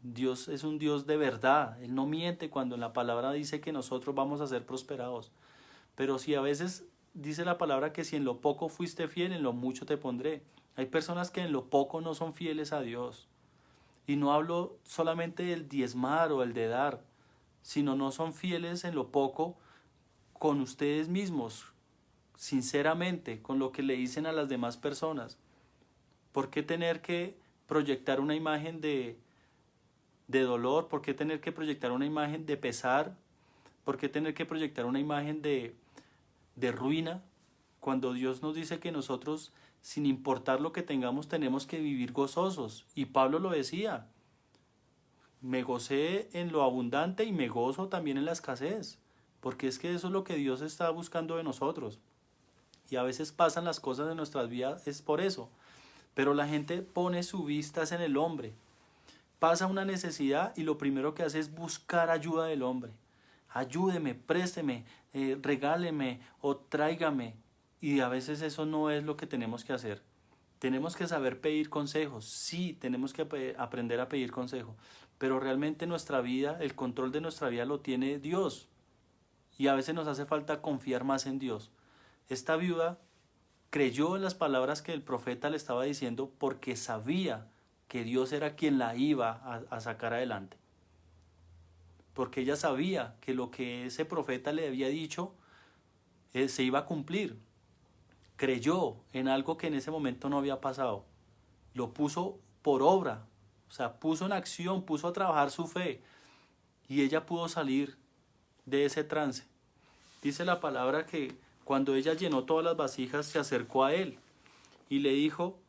Dios es un Dios de verdad. Él no miente cuando en la palabra dice que nosotros vamos a ser prosperados. Pero si a veces dice la palabra que si en lo poco fuiste fiel, en lo mucho te pondré. Hay personas que en lo poco no son fieles a Dios. Y no hablo solamente del diezmar o el de dar, sino no son fieles en lo poco con ustedes mismos, sinceramente, con lo que le dicen a las demás personas. ¿Por qué tener que proyectar una imagen de dolor? ¿Por qué tener que proyectar una imagen de pesar? ¿Por qué tener que proyectar una imagen de ruina? Cuando Dios nos dice que nosotros, sin importar lo que tengamos, tenemos que vivir gozosos. Y Pablo lo decía, me gocé en lo abundante y me gozo también en la escasez, porque es que eso es lo que Dios está buscando de nosotros. Y a veces pasan las cosas en nuestras vidas, es por eso. Pero la gente pone su vistas en el hombre. Pasa una necesidad y lo primero que hace es buscar ayuda del hombre. Ayúdeme, présteme, regáleme o tráigame. Y a veces eso no es lo que tenemos que hacer. Tenemos que saber pedir consejos. Sí, tenemos que aprender a pedir consejos. Pero realmente nuestra vida, el control de nuestra vida lo tiene Dios. Y a veces nos hace falta confiar más en Dios. Esta viuda creyó en las palabras que el profeta le estaba diciendo porque sabía que Dios era quien la iba a sacar adelante. Porque ella sabía que lo que ese profeta le había dicho se iba a cumplir. Creyó en algo que en ese momento no había pasado. Lo puso por obra, o sea, puso en acción, puso a trabajar su fe. Y ella pudo salir de ese trance. Dice la palabra que cuando ella llenó todas las vasijas, se acercó a él y le dijo,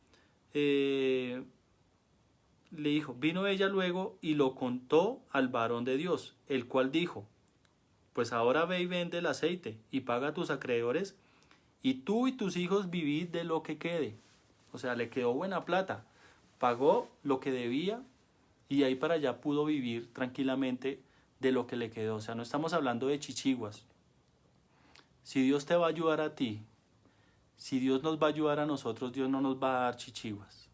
vino ella luego y lo contó al varón de Dios, el cual dijo, pues ahora ve y vende el aceite y paga a tus acreedores, y tú y tus hijos vivid de lo que quede. O sea, le quedó buena plata, pagó lo que debía y ahí para allá pudo vivir tranquilamente de lo que le quedó. O sea, no estamos hablando de chichiguas. Si Dios te va a ayudar a ti, si Dios nos va a ayudar a nosotros, Dios no nos va a dar chichiguas.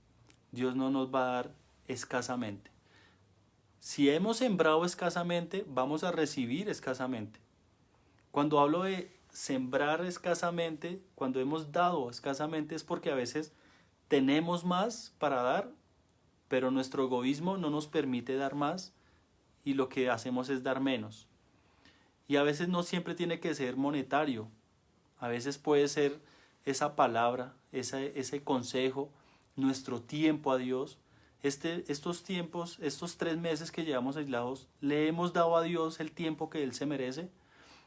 Dios no nos va a dar escasamente. Si hemos sembrado escasamente, vamos a recibir escasamente. Cuando hablo de sembrar escasamente, cuando hemos dado escasamente, es porque a veces tenemos más para dar, pero nuestro egoísmo no nos permite dar más y lo que hacemos es dar menos. Y a veces no siempre tiene que ser monetario, a veces puede ser esa palabra, ese consejo, nuestro tiempo a Dios. Estos tiempos, estos 3 meses que llevamos aislados, ¿le hemos dado a Dios el tiempo que Él se merece?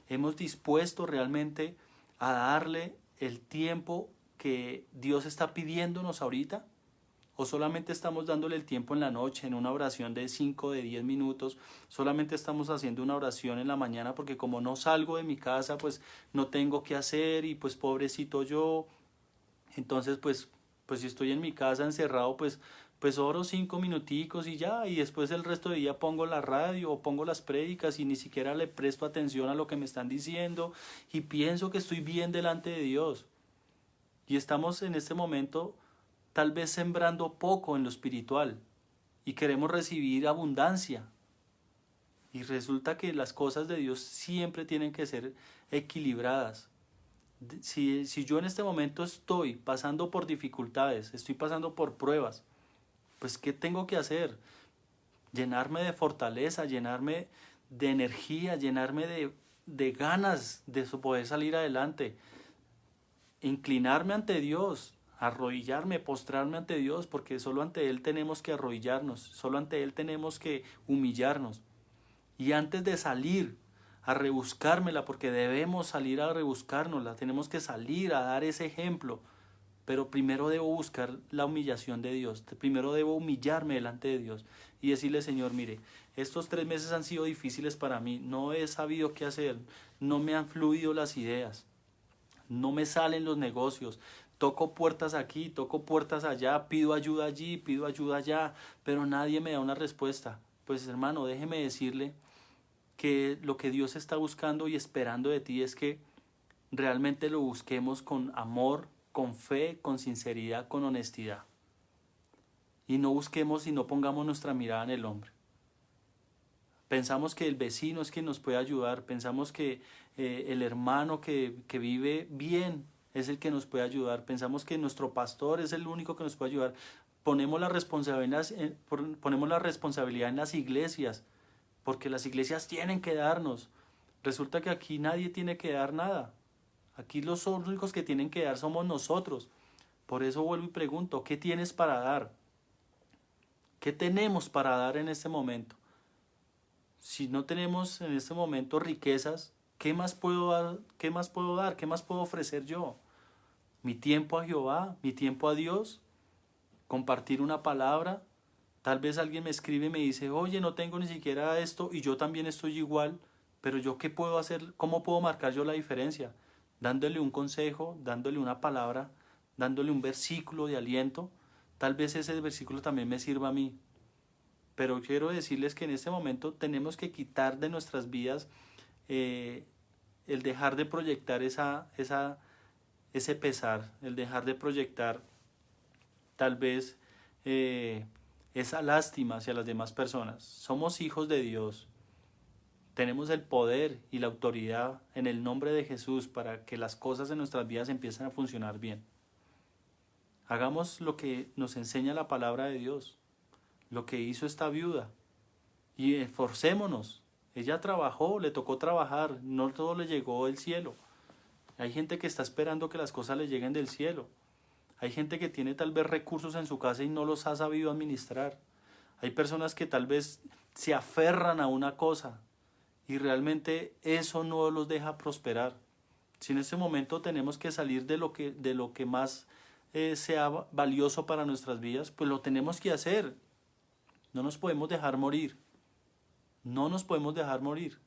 ¿Hemos dispuesto realmente a darle el tiempo que Dios está pidiéndonos ahorita? ¿O solamente estamos dándole el tiempo en la noche, en una oración de 5, de 10 minutos? Solamente estamos haciendo una oración en la mañana porque como no salgo de mi casa, pues no tengo qué hacer y pues pobrecito yo. Entonces pues si estoy en mi casa encerrado, pues oro 5 minuticos y ya, y después el resto del día pongo la radio o pongo las prédicas y ni siquiera le presto atención a lo que me están diciendo y pienso que estoy bien delante de Dios. Y estamos en este momento tal vez sembrando poco en lo espiritual y queremos recibir abundancia. Y resulta que las cosas de Dios siempre tienen que ser equilibradas. Si yo en este momento estoy pasando por dificultades, estoy pasando por pruebas, pues ¿qué tengo que hacer? Llenarme de fortaleza, llenarme de energía, llenarme de ganas de poder salir adelante, inclinarme ante Dios, arrodillarme, postrarme ante Dios, porque solo ante Él tenemos que arrodillarnos, solo ante Él tenemos que humillarnos. Y antes de salir a rebuscármela, porque debemos salir a rebuscárnosla, tenemos que salir a dar ese ejemplo, pero primero debo buscar la humillación de Dios, primero debo humillarme delante de Dios y decirle, Señor, mire, estos 3 meses han sido difíciles para mí, no he sabido qué hacer, no me han fluido las ideas, no me salen los negocios, toco puertas aquí, toco puertas allá, pido ayuda allí, pido ayuda allá, pero nadie me da una respuesta. Pues hermano, déjeme decirle que lo que Dios está buscando y esperando de ti es que realmente lo busquemos con amor, con fe, con sinceridad, con honestidad. Y no busquemos y no pongamos nuestra mirada en el hombre. Pensamos que el vecino es quien nos puede ayudar, pensamos que el hermano que vive bien es el que nos puede ayudar, pensamos que nuestro pastor es el único que nos puede ayudar. Ponemos la responsabilidad en las iglesias, porque las iglesias tienen que darnos. Resulta que aquí nadie tiene que dar nada. Aquí los únicos que tienen que dar somos nosotros. Por eso vuelvo y pregunto, ¿qué tienes para dar? ¿Qué tenemos para dar en este momento? Si no tenemos en este momento riquezas, ¿qué más puedo dar? ¿Qué más puedo dar? ¿Qué más puedo ofrecer yo? ¿Mi tiempo a Jehová? ¿Mi tiempo a Dios? ¿Compartir una palabra? Tal vez alguien me escribe y me dice, oye, no tengo ni siquiera esto y yo también estoy igual, pero yo ¿qué puedo hacer? ¿Cómo puedo marcar yo la diferencia? Dándole un consejo, dándole una palabra, dándole un versículo de aliento. Tal vez ese versículo también me sirva a mí. Pero quiero decirles que en este momento tenemos que quitar de nuestras vidas el dejar de proyectar ese pesar, el dejar de proyectar tal vez esa lástima hacia las demás personas. Somos hijos de Dios. Tenemos el poder y la autoridad en el nombre de Jesús para que las cosas en nuestras vidas empiecen a funcionar bien. Hagamos lo que nos enseña la palabra de Dios, lo que hizo esta viuda, y esforcémonos. Ella trabajó, le tocó trabajar, no todo le llegó del cielo. Hay gente que está esperando que las cosas le lleguen del cielo. Hay gente que tiene tal vez recursos en su casa y no los ha sabido administrar. Hay personas que tal vez se aferran a una cosa y realmente eso no los deja prosperar. Si en este momento tenemos que salir de lo que más sea valioso para nuestras vidas, pues lo tenemos que hacer. No nos podemos dejar morir. No nos podemos dejar morir.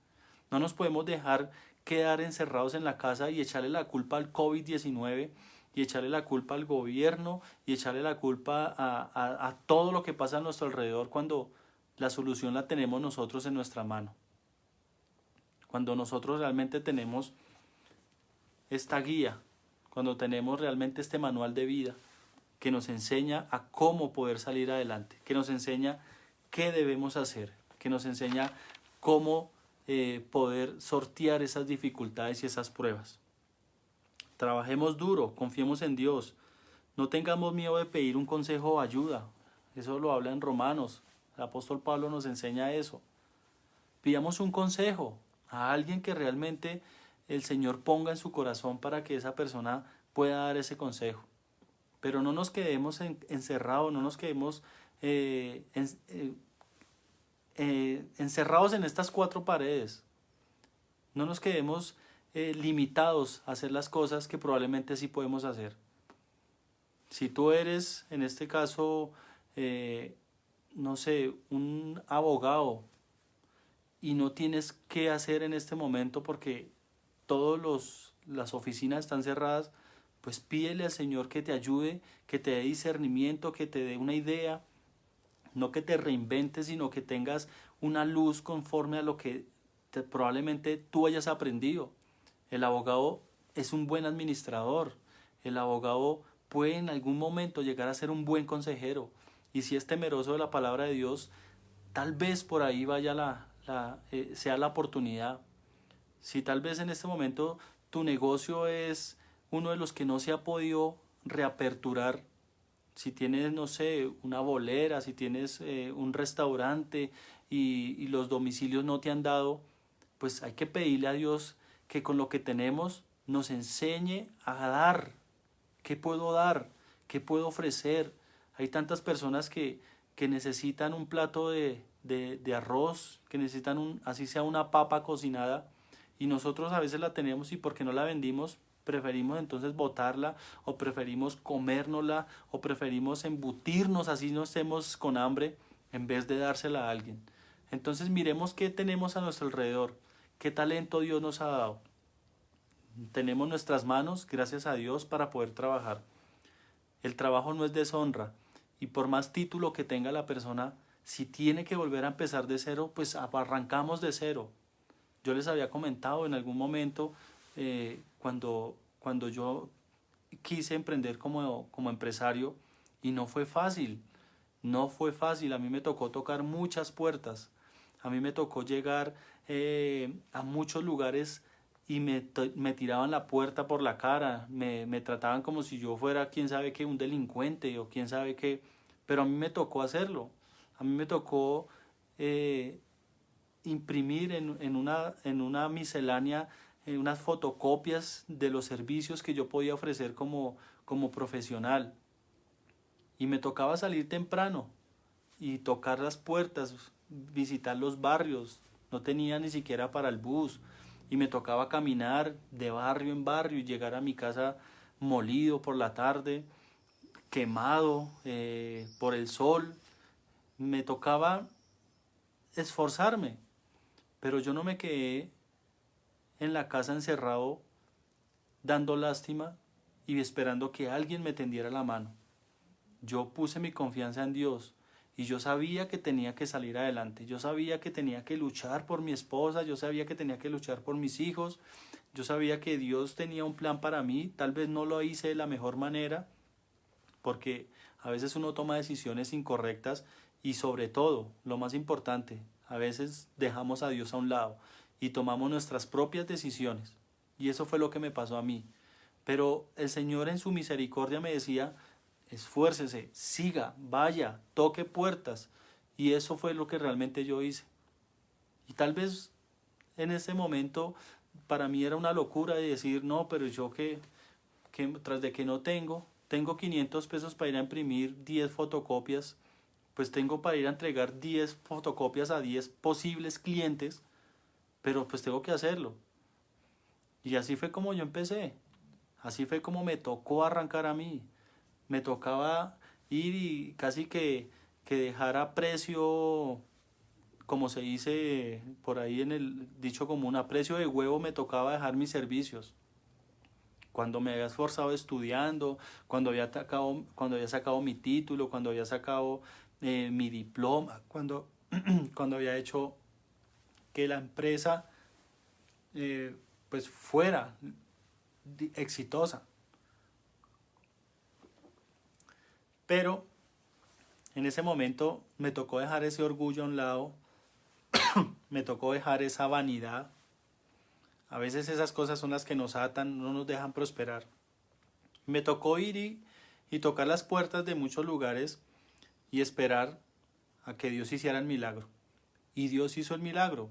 No nos podemos dejar quedar encerrados en la casa y echarle la culpa al COVID-19 y echarle la culpa al gobierno y echarle la culpa a todo lo que pasa a nuestro alrededor cuando la solución la tenemos nosotros en nuestra mano. Cuando nosotros realmente tenemos esta guía, cuando tenemos realmente este manual de vida que nos enseña a cómo poder salir adelante, que nos enseña qué debemos hacer, que nos enseña cómo poder sortear esas dificultades y esas pruebas. Trabajemos duro, confiemos en Dios, no tengamos miedo de pedir un consejo o ayuda. Eso lo habla en Romanos, el apóstol Pablo nos enseña eso. Pidamos un consejo a alguien que realmente el Señor ponga en su corazón para que esa persona pueda dar ese consejo. Pero no nos quedemos encerrados, no nos quedemos encerrados en estas cuatro paredes. No nos quedemos limitados a hacer las cosas que probablemente sí podemos hacer. Si tú eres, en este caso, no sé, un abogado y no tienes qué hacer en este momento porque las oficinas están cerradas, pues pídele al Señor que te ayude, que te dé discernimiento, que te dé una idea, no que te reinventes, sino que tengas una luz conforme a lo que probablemente tú hayas aprendido. El abogado es un buen administrador, el abogado puede en algún momento llegar a ser un buen consejero, y si es temeroso de la palabra de Dios, tal vez por ahí vaya sea la oportunidad. Si tal vez en este momento tu negocio es uno de los que no se ha podido reaperturar, si tienes, no sé, una bolera, si tienes un restaurante y los domicilios no te han dado, pues hay que pedirle a Dios que con lo que tenemos nos enseñe a dar. ¿Qué puedo dar? ¿Qué puedo ofrecer? Hay tantas personas que necesitan un plato de arroz, que necesitan así sea una papa cocinada, y nosotros a veces la tenemos y porque no la vendimos, preferimos entonces botarla, o preferimos comérnosla, o preferimos embutirnos así no estemos con hambre, en vez de dársela a alguien. Entonces miremos qué tenemos a nuestro alrededor, qué talento Dios nos ha dado. Tenemos nuestras manos, gracias a Dios, para poder trabajar. El trabajo no es deshonra, y por más título que tenga la persona, si tiene que volver a empezar de cero, pues arrancamos de cero. Yo les había comentado en algún momento, cuando yo quise emprender como empresario, y no fue fácil, no fue fácil. A mí me tocó tocar muchas puertas, a mí me tocó llegar a muchos lugares y me tiraban la puerta por la cara, me trataban como si yo fuera quién sabe qué, un delincuente o quién sabe qué, pero a mí me tocó hacerlo, a mí me tocó imprimir en una miscelánea unas fotocopias de los servicios que yo podía ofrecer como profesional, y me tocaba salir temprano y tocar las puertas, visitar los barrios, no tenía ni siquiera para el bus, y me tocaba caminar de barrio en barrio y llegar a mi casa molido por la tarde, quemado por el sol. Me tocaba esforzarme, pero yo no me quedé en la casa encerrado dando lástima y esperando que alguien me tendiera la mano. Yo puse mi confianza en Dios y yo sabía que tenía que salir adelante. Yo sabía que tenía que luchar por mi esposa, yo sabía que tenía que luchar por mis hijos, yo sabía que Dios tenía un plan para mí. Tal vez no lo hice de la mejor manera, porque a veces uno toma decisiones incorrectas, y sobre todo, lo más importante, a veces dejamos a Dios a un lado y tomamos nuestras propias decisiones. Y eso fue lo que me pasó a mí. Pero el Señor en su misericordia me decía: esfuércese, siga, vaya, toque puertas. Y eso fue lo que realmente yo hice. Y tal vez en ese momento para mí era una locura de decir: no, pero yo que tras de que no tengo 500 pesos para ir a imprimir 10 fotocopias, pues tengo para ir a entregar 10 fotocopias a 10 posibles clientes, pero pues tengo que hacerlo. Y así fue como yo empecé, así fue como me tocó arrancar a mí. Me tocaba ir y casi que dejar a precio, como se dice por ahí en el dicho común, a precio de huevo me tocaba dejar mis servicios. Cuando me había esforzado estudiando, cuando había sacado mi título, cuando había sacado mi diploma, cuando había hecho que la empresa pues fuera exitosa. Pero en ese momento me tocó dejar ese orgullo a un lado, me tocó dejar esa vanidad. A veces esas cosas son las que nos atan, no nos dejan prosperar. Me tocó ir y tocar las puertas de muchos lugares y esperar a que Dios hiciera el milagro. Y Dios hizo el milagro.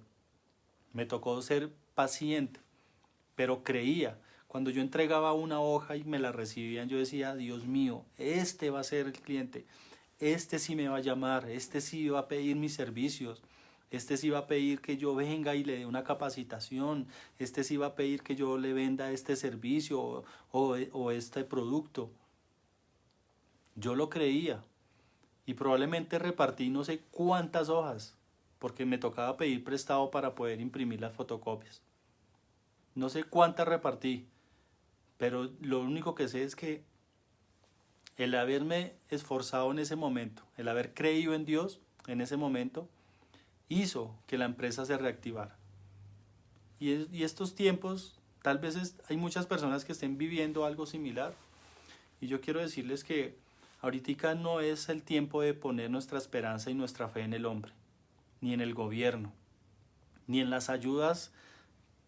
Me tocó ser paciente, pero creía. Cuando yo entregaba una hoja y me la recibían, yo decía, Dios mío, este va a ser el cliente, este sí me va a llamar, este sí va a pedir mis servicios, este sí va a pedir que yo venga y le dé una capacitación, este sí va a pedir que yo le venda este servicio o este producto. Yo lo creía y probablemente repartí no sé cuántas hojas, porque me tocaba pedir prestado para poder imprimir las fotocopias. No sé cuántas repartí, pero lo único que sé es que el haberme esforzado en ese momento, el haber creído en Dios en ese momento, hizo que la empresa se reactivara. Y estos tiempos, tal vez hay muchas personas que estén viviendo algo similar. Y yo quiero decirles que ahorita no es el tiempo de poner nuestra esperanza y nuestra fe en el hombre, ni en el gobierno, ni en las ayudas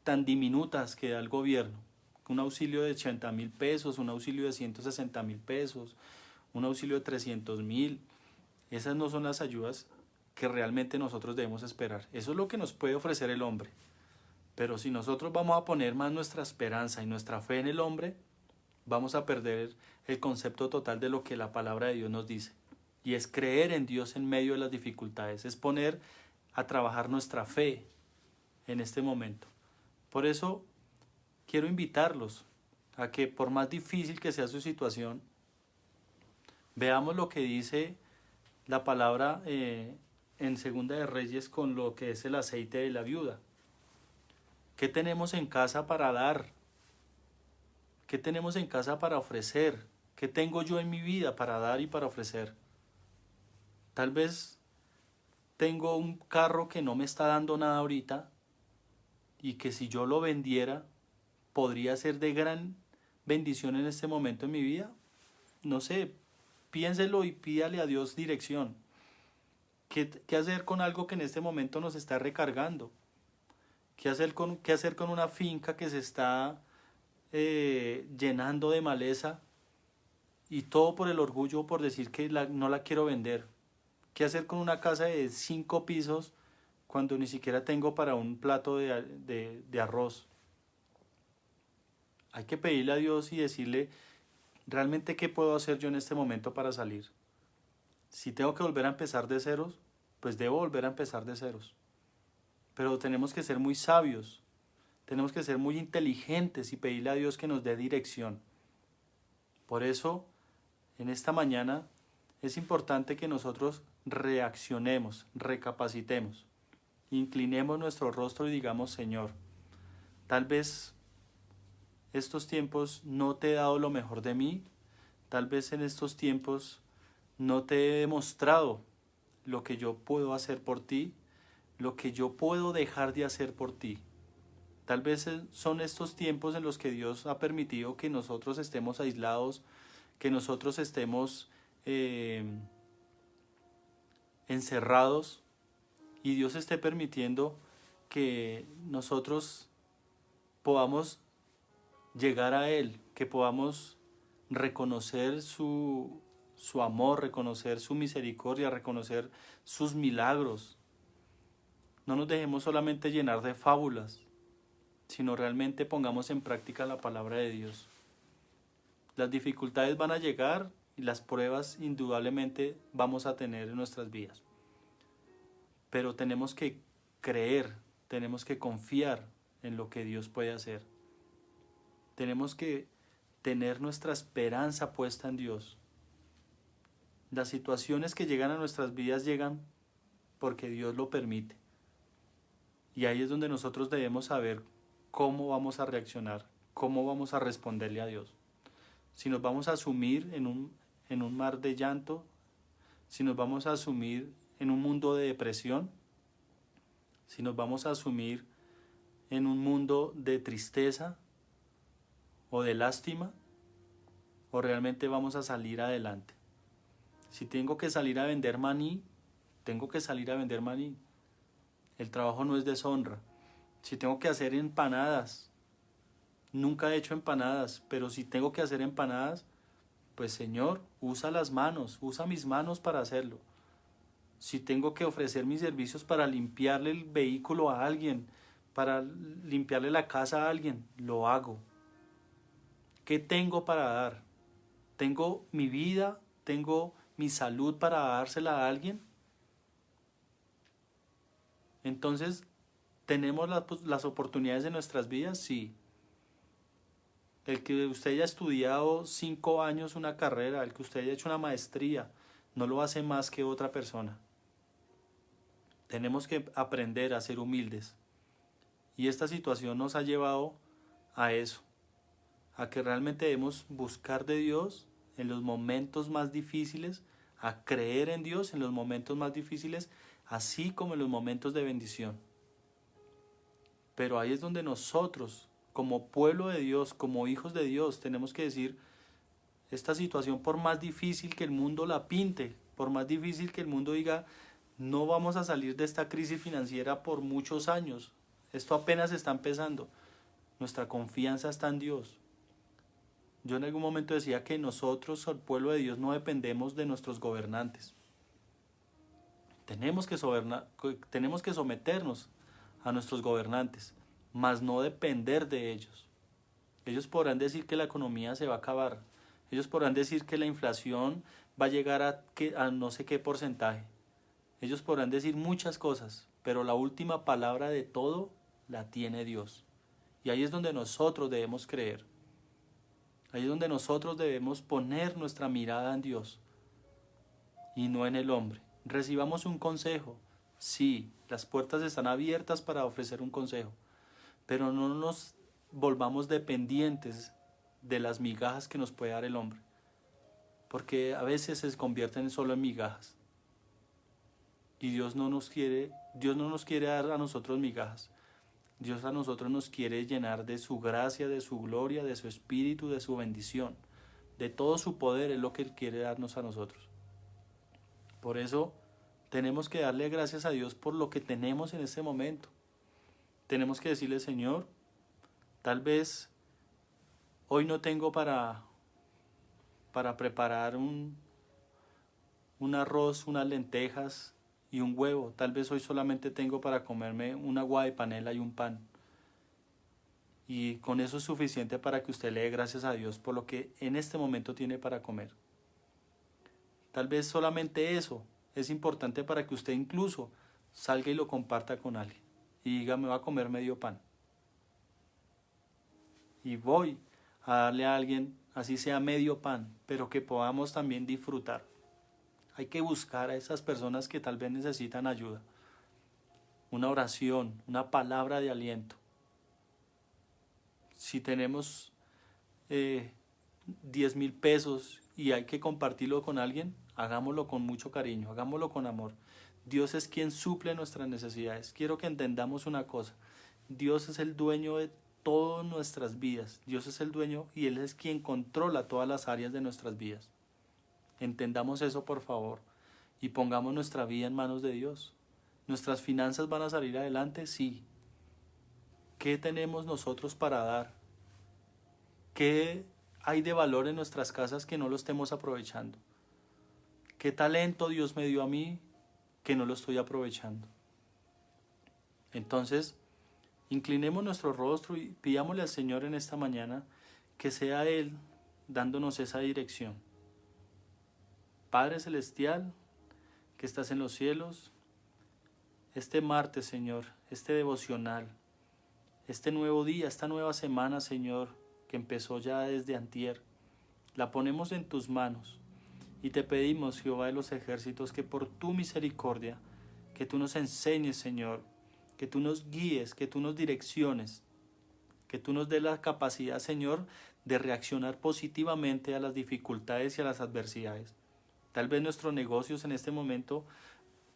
tan diminutas que da el gobierno. Un auxilio de 80.000 pesos, un auxilio de 160.000 pesos, un auxilio de 300.000. Esas no son las ayudas que realmente nosotros debemos esperar. Eso es lo que nos puede ofrecer el hombre. Pero si nosotros vamos a poner más nuestra esperanza y nuestra fe en el hombre, vamos a perder el concepto total de lo que la palabra de Dios nos dice. Y es creer en Dios en medio de las dificultades, es poner a trabajar nuestra fe en este momento. Por eso quiero invitarlos a que, por más difícil que sea su situación, veamos lo que dice la palabra en Segunda de Reyes con lo que es el aceite de la viuda. ¿Qué tenemos en casa para dar? ¿Qué tenemos en casa para ofrecer? ¿Qué tengo yo en mi vida para dar y para ofrecer? Tal vez tengo un carro que no me está dando nada ahorita y que si yo lo vendiera podría ser de gran bendición en este momento en mi vida. No sé, piénselo y pídale a Dios dirección. ¿Qué hacer con algo que en este momento nos está recargando? ¿Qué hacer con una finca que se está llenando de maleza y todo por el orgullo, por decir que no la quiero vender? ¿Qué hacer con una casa de 5 pisos cuando ni siquiera tengo para un plato de arroz? Hay que pedirle a Dios y decirle realmente qué puedo hacer yo en este momento para salir. Si tengo que volver a empezar de ceros, pues debo volver a empezar de ceros. Pero tenemos que ser muy sabios, tenemos que ser muy inteligentes y pedirle a Dios que nos dé dirección. Por eso, en esta mañana es importante que nosotros reaccionemos, recapacitemos, inclinemos nuestro rostro y digamos, Señor, tal vez estos tiempos no te he dado lo mejor de mí, tal vez en estos tiempos no te he demostrado lo que yo puedo hacer por ti, lo que yo puedo dejar de hacer por ti. Tal vez son estos tiempos en los que Dios ha permitido que nosotros estemos aislados, que nosotros estemos encerrados y Dios esté permitiendo que nosotros podamos llegar a Él, que podamos reconocer su amor, reconocer su misericordia, reconocer sus milagros. No nos dejemos solamente llenar de fábulas, sino realmente pongamos en práctica la palabra de Dios. Las dificultades van a llegar y las pruebas indudablemente vamos a tener en nuestras vidas. Pero tenemos que creer, tenemos que confiar en lo que Dios puede hacer. Tenemos que tener nuestra esperanza puesta en Dios. Las situaciones que llegan a nuestras vidas llegan porque Dios lo permite. Y ahí es donde nosotros debemos saber cómo vamos a reaccionar, cómo vamos a responderle a Dios. Si nos vamos a sumir en un mar de llanto, si nos vamos a sumir en un mundo de depresión, si nos vamos a sumir en un mundo de tristeza o de lástima, o realmente vamos a salir adelante. Si tengo que salir a vender maní, tengo que salir a vender maní. El trabajo no es deshonra. Si tengo que hacer empanadas, nunca he hecho empanadas, pero si tengo que hacer empanadas, pues Señor, usa las manos, usa mis manos para hacerlo. Si tengo que ofrecer mis servicios para limpiarle el vehículo a alguien, para limpiarle la casa a alguien, lo hago. ¿Qué tengo para dar? ¿Tengo mi vida? ¿Tengo mi salud para dársela a alguien? Entonces, ¿tenemos las oportunidades de nuestras vidas? Sí. El que usted haya estudiado 5 años una carrera, el que usted haya hecho una maestría, no lo hace más que otra persona. Tenemos que aprender a ser humildes. Y esta situación nos ha llevado a eso, a que realmente debemos buscar de Dios en los momentos más difíciles, a creer en Dios en los momentos más difíciles, así como en los momentos de bendición. Pero ahí es donde nosotros, como pueblo de Dios, como hijos de Dios, tenemos que decir, esta situación, por más difícil que el mundo la pinte, por más difícil que el mundo diga, no vamos a salir de esta crisis financiera por muchos años, esto apenas está empezando, nuestra confianza está en Dios. Yo en algún momento decía que nosotros, el pueblo de Dios, no dependemos de nuestros gobernantes. Tenemos que someternos a nuestros gobernantes, mas no depender de ellos. Ellos podrán decir que la economía se va a acabar. Ellos podrán decir que la inflación va a llegar a no sé qué porcentaje. Ellos podrán decir muchas cosas, pero la última palabra de todo la tiene Dios. Y ahí es donde nosotros debemos creer. Ahí es donde nosotros debemos poner nuestra mirada en Dios y no en el hombre. Recibamos un consejo. Sí, las puertas están abiertas para ofrecer un consejo, pero no nos volvamos dependientes de las migajas que nos puede dar el hombre, porque a veces se convierten solo en migajas. Y Dios no nos quiere dar a nosotros migajas. Dios a nosotros nos quiere llenar de su gracia, de su gloria, de su espíritu, de su bendición. De todo su poder es lo que Él quiere darnos a nosotros. Por eso tenemos que darle gracias a Dios por lo que tenemos en este momento. Tenemos que decirle, Señor, tal vez hoy no tengo para preparar un arroz, unas lentejas y un huevo. Tal vez hoy solamente tengo para comerme un agua de panela y un pan. Y con eso es suficiente para que usted le dé gracias a Dios por lo que en este momento tiene para comer. Tal vez solamente eso es importante para que usted incluso salga y lo comparta con alguien. Y diga, me voy a comer medio pan. Y voy a darle a alguien, así sea medio pan, pero que podamos también disfrutar. Hay que buscar a esas personas que tal vez necesitan ayuda. Una oración, una palabra de aliento. Si tenemos 10,000 pesos y hay que compartirlo con alguien, hagámoslo con mucho cariño, hagámoslo con amor. Dios es quien suple nuestras necesidades. Quiero que entendamos una cosa. Dios es el dueño de todas nuestras vidas. Dios es el dueño y Él es quien controla todas las áreas de nuestras vidas. Entendamos eso, por favor, y pongamos nuestra vida en manos de Dios. ¿Nuestras finanzas van a salir adelante? Sí. ¿Qué tenemos nosotros para dar? ¿Qué hay de valor en nuestras casas que no lo estemos aprovechando? ¿Qué talento Dios me dio a mí que no lo estoy aprovechando? Entonces, inclinemos nuestro rostro y pidámosle al Señor en esta mañana que sea Él dándonos esa dirección. Padre Celestial, que estás en los cielos, este martes, Señor, este devocional, este nuevo día, esta nueva semana, Señor, que empezó ya desde antier, la ponemos en tus manos y te pedimos, Jehová de los ejércitos, que por tu misericordia, que tú nos enseñes, Señor, que tú nos guíes, que tú nos direcciones, que tú nos des la capacidad, Señor, de reaccionar positivamente a las dificultades y a las adversidades. Tal vez nuestros negocios en este momento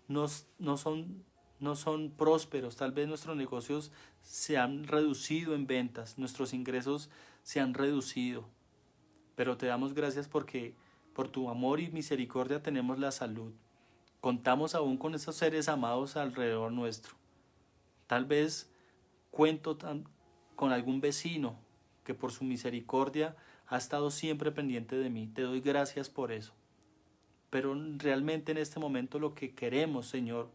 no son prósperos, tal vez nuestros negocios se han reducido en ventas, nuestros ingresos se han reducido, pero te damos gracias porque por tu amor y misericordia tenemos la salud. Contamos aún con esos seres amados alrededor nuestro. Tal vez cuento con algún vecino que por su misericordia ha estado siempre pendiente de mí. Te doy gracias por eso. Pero realmente en este momento lo que queremos, Señor,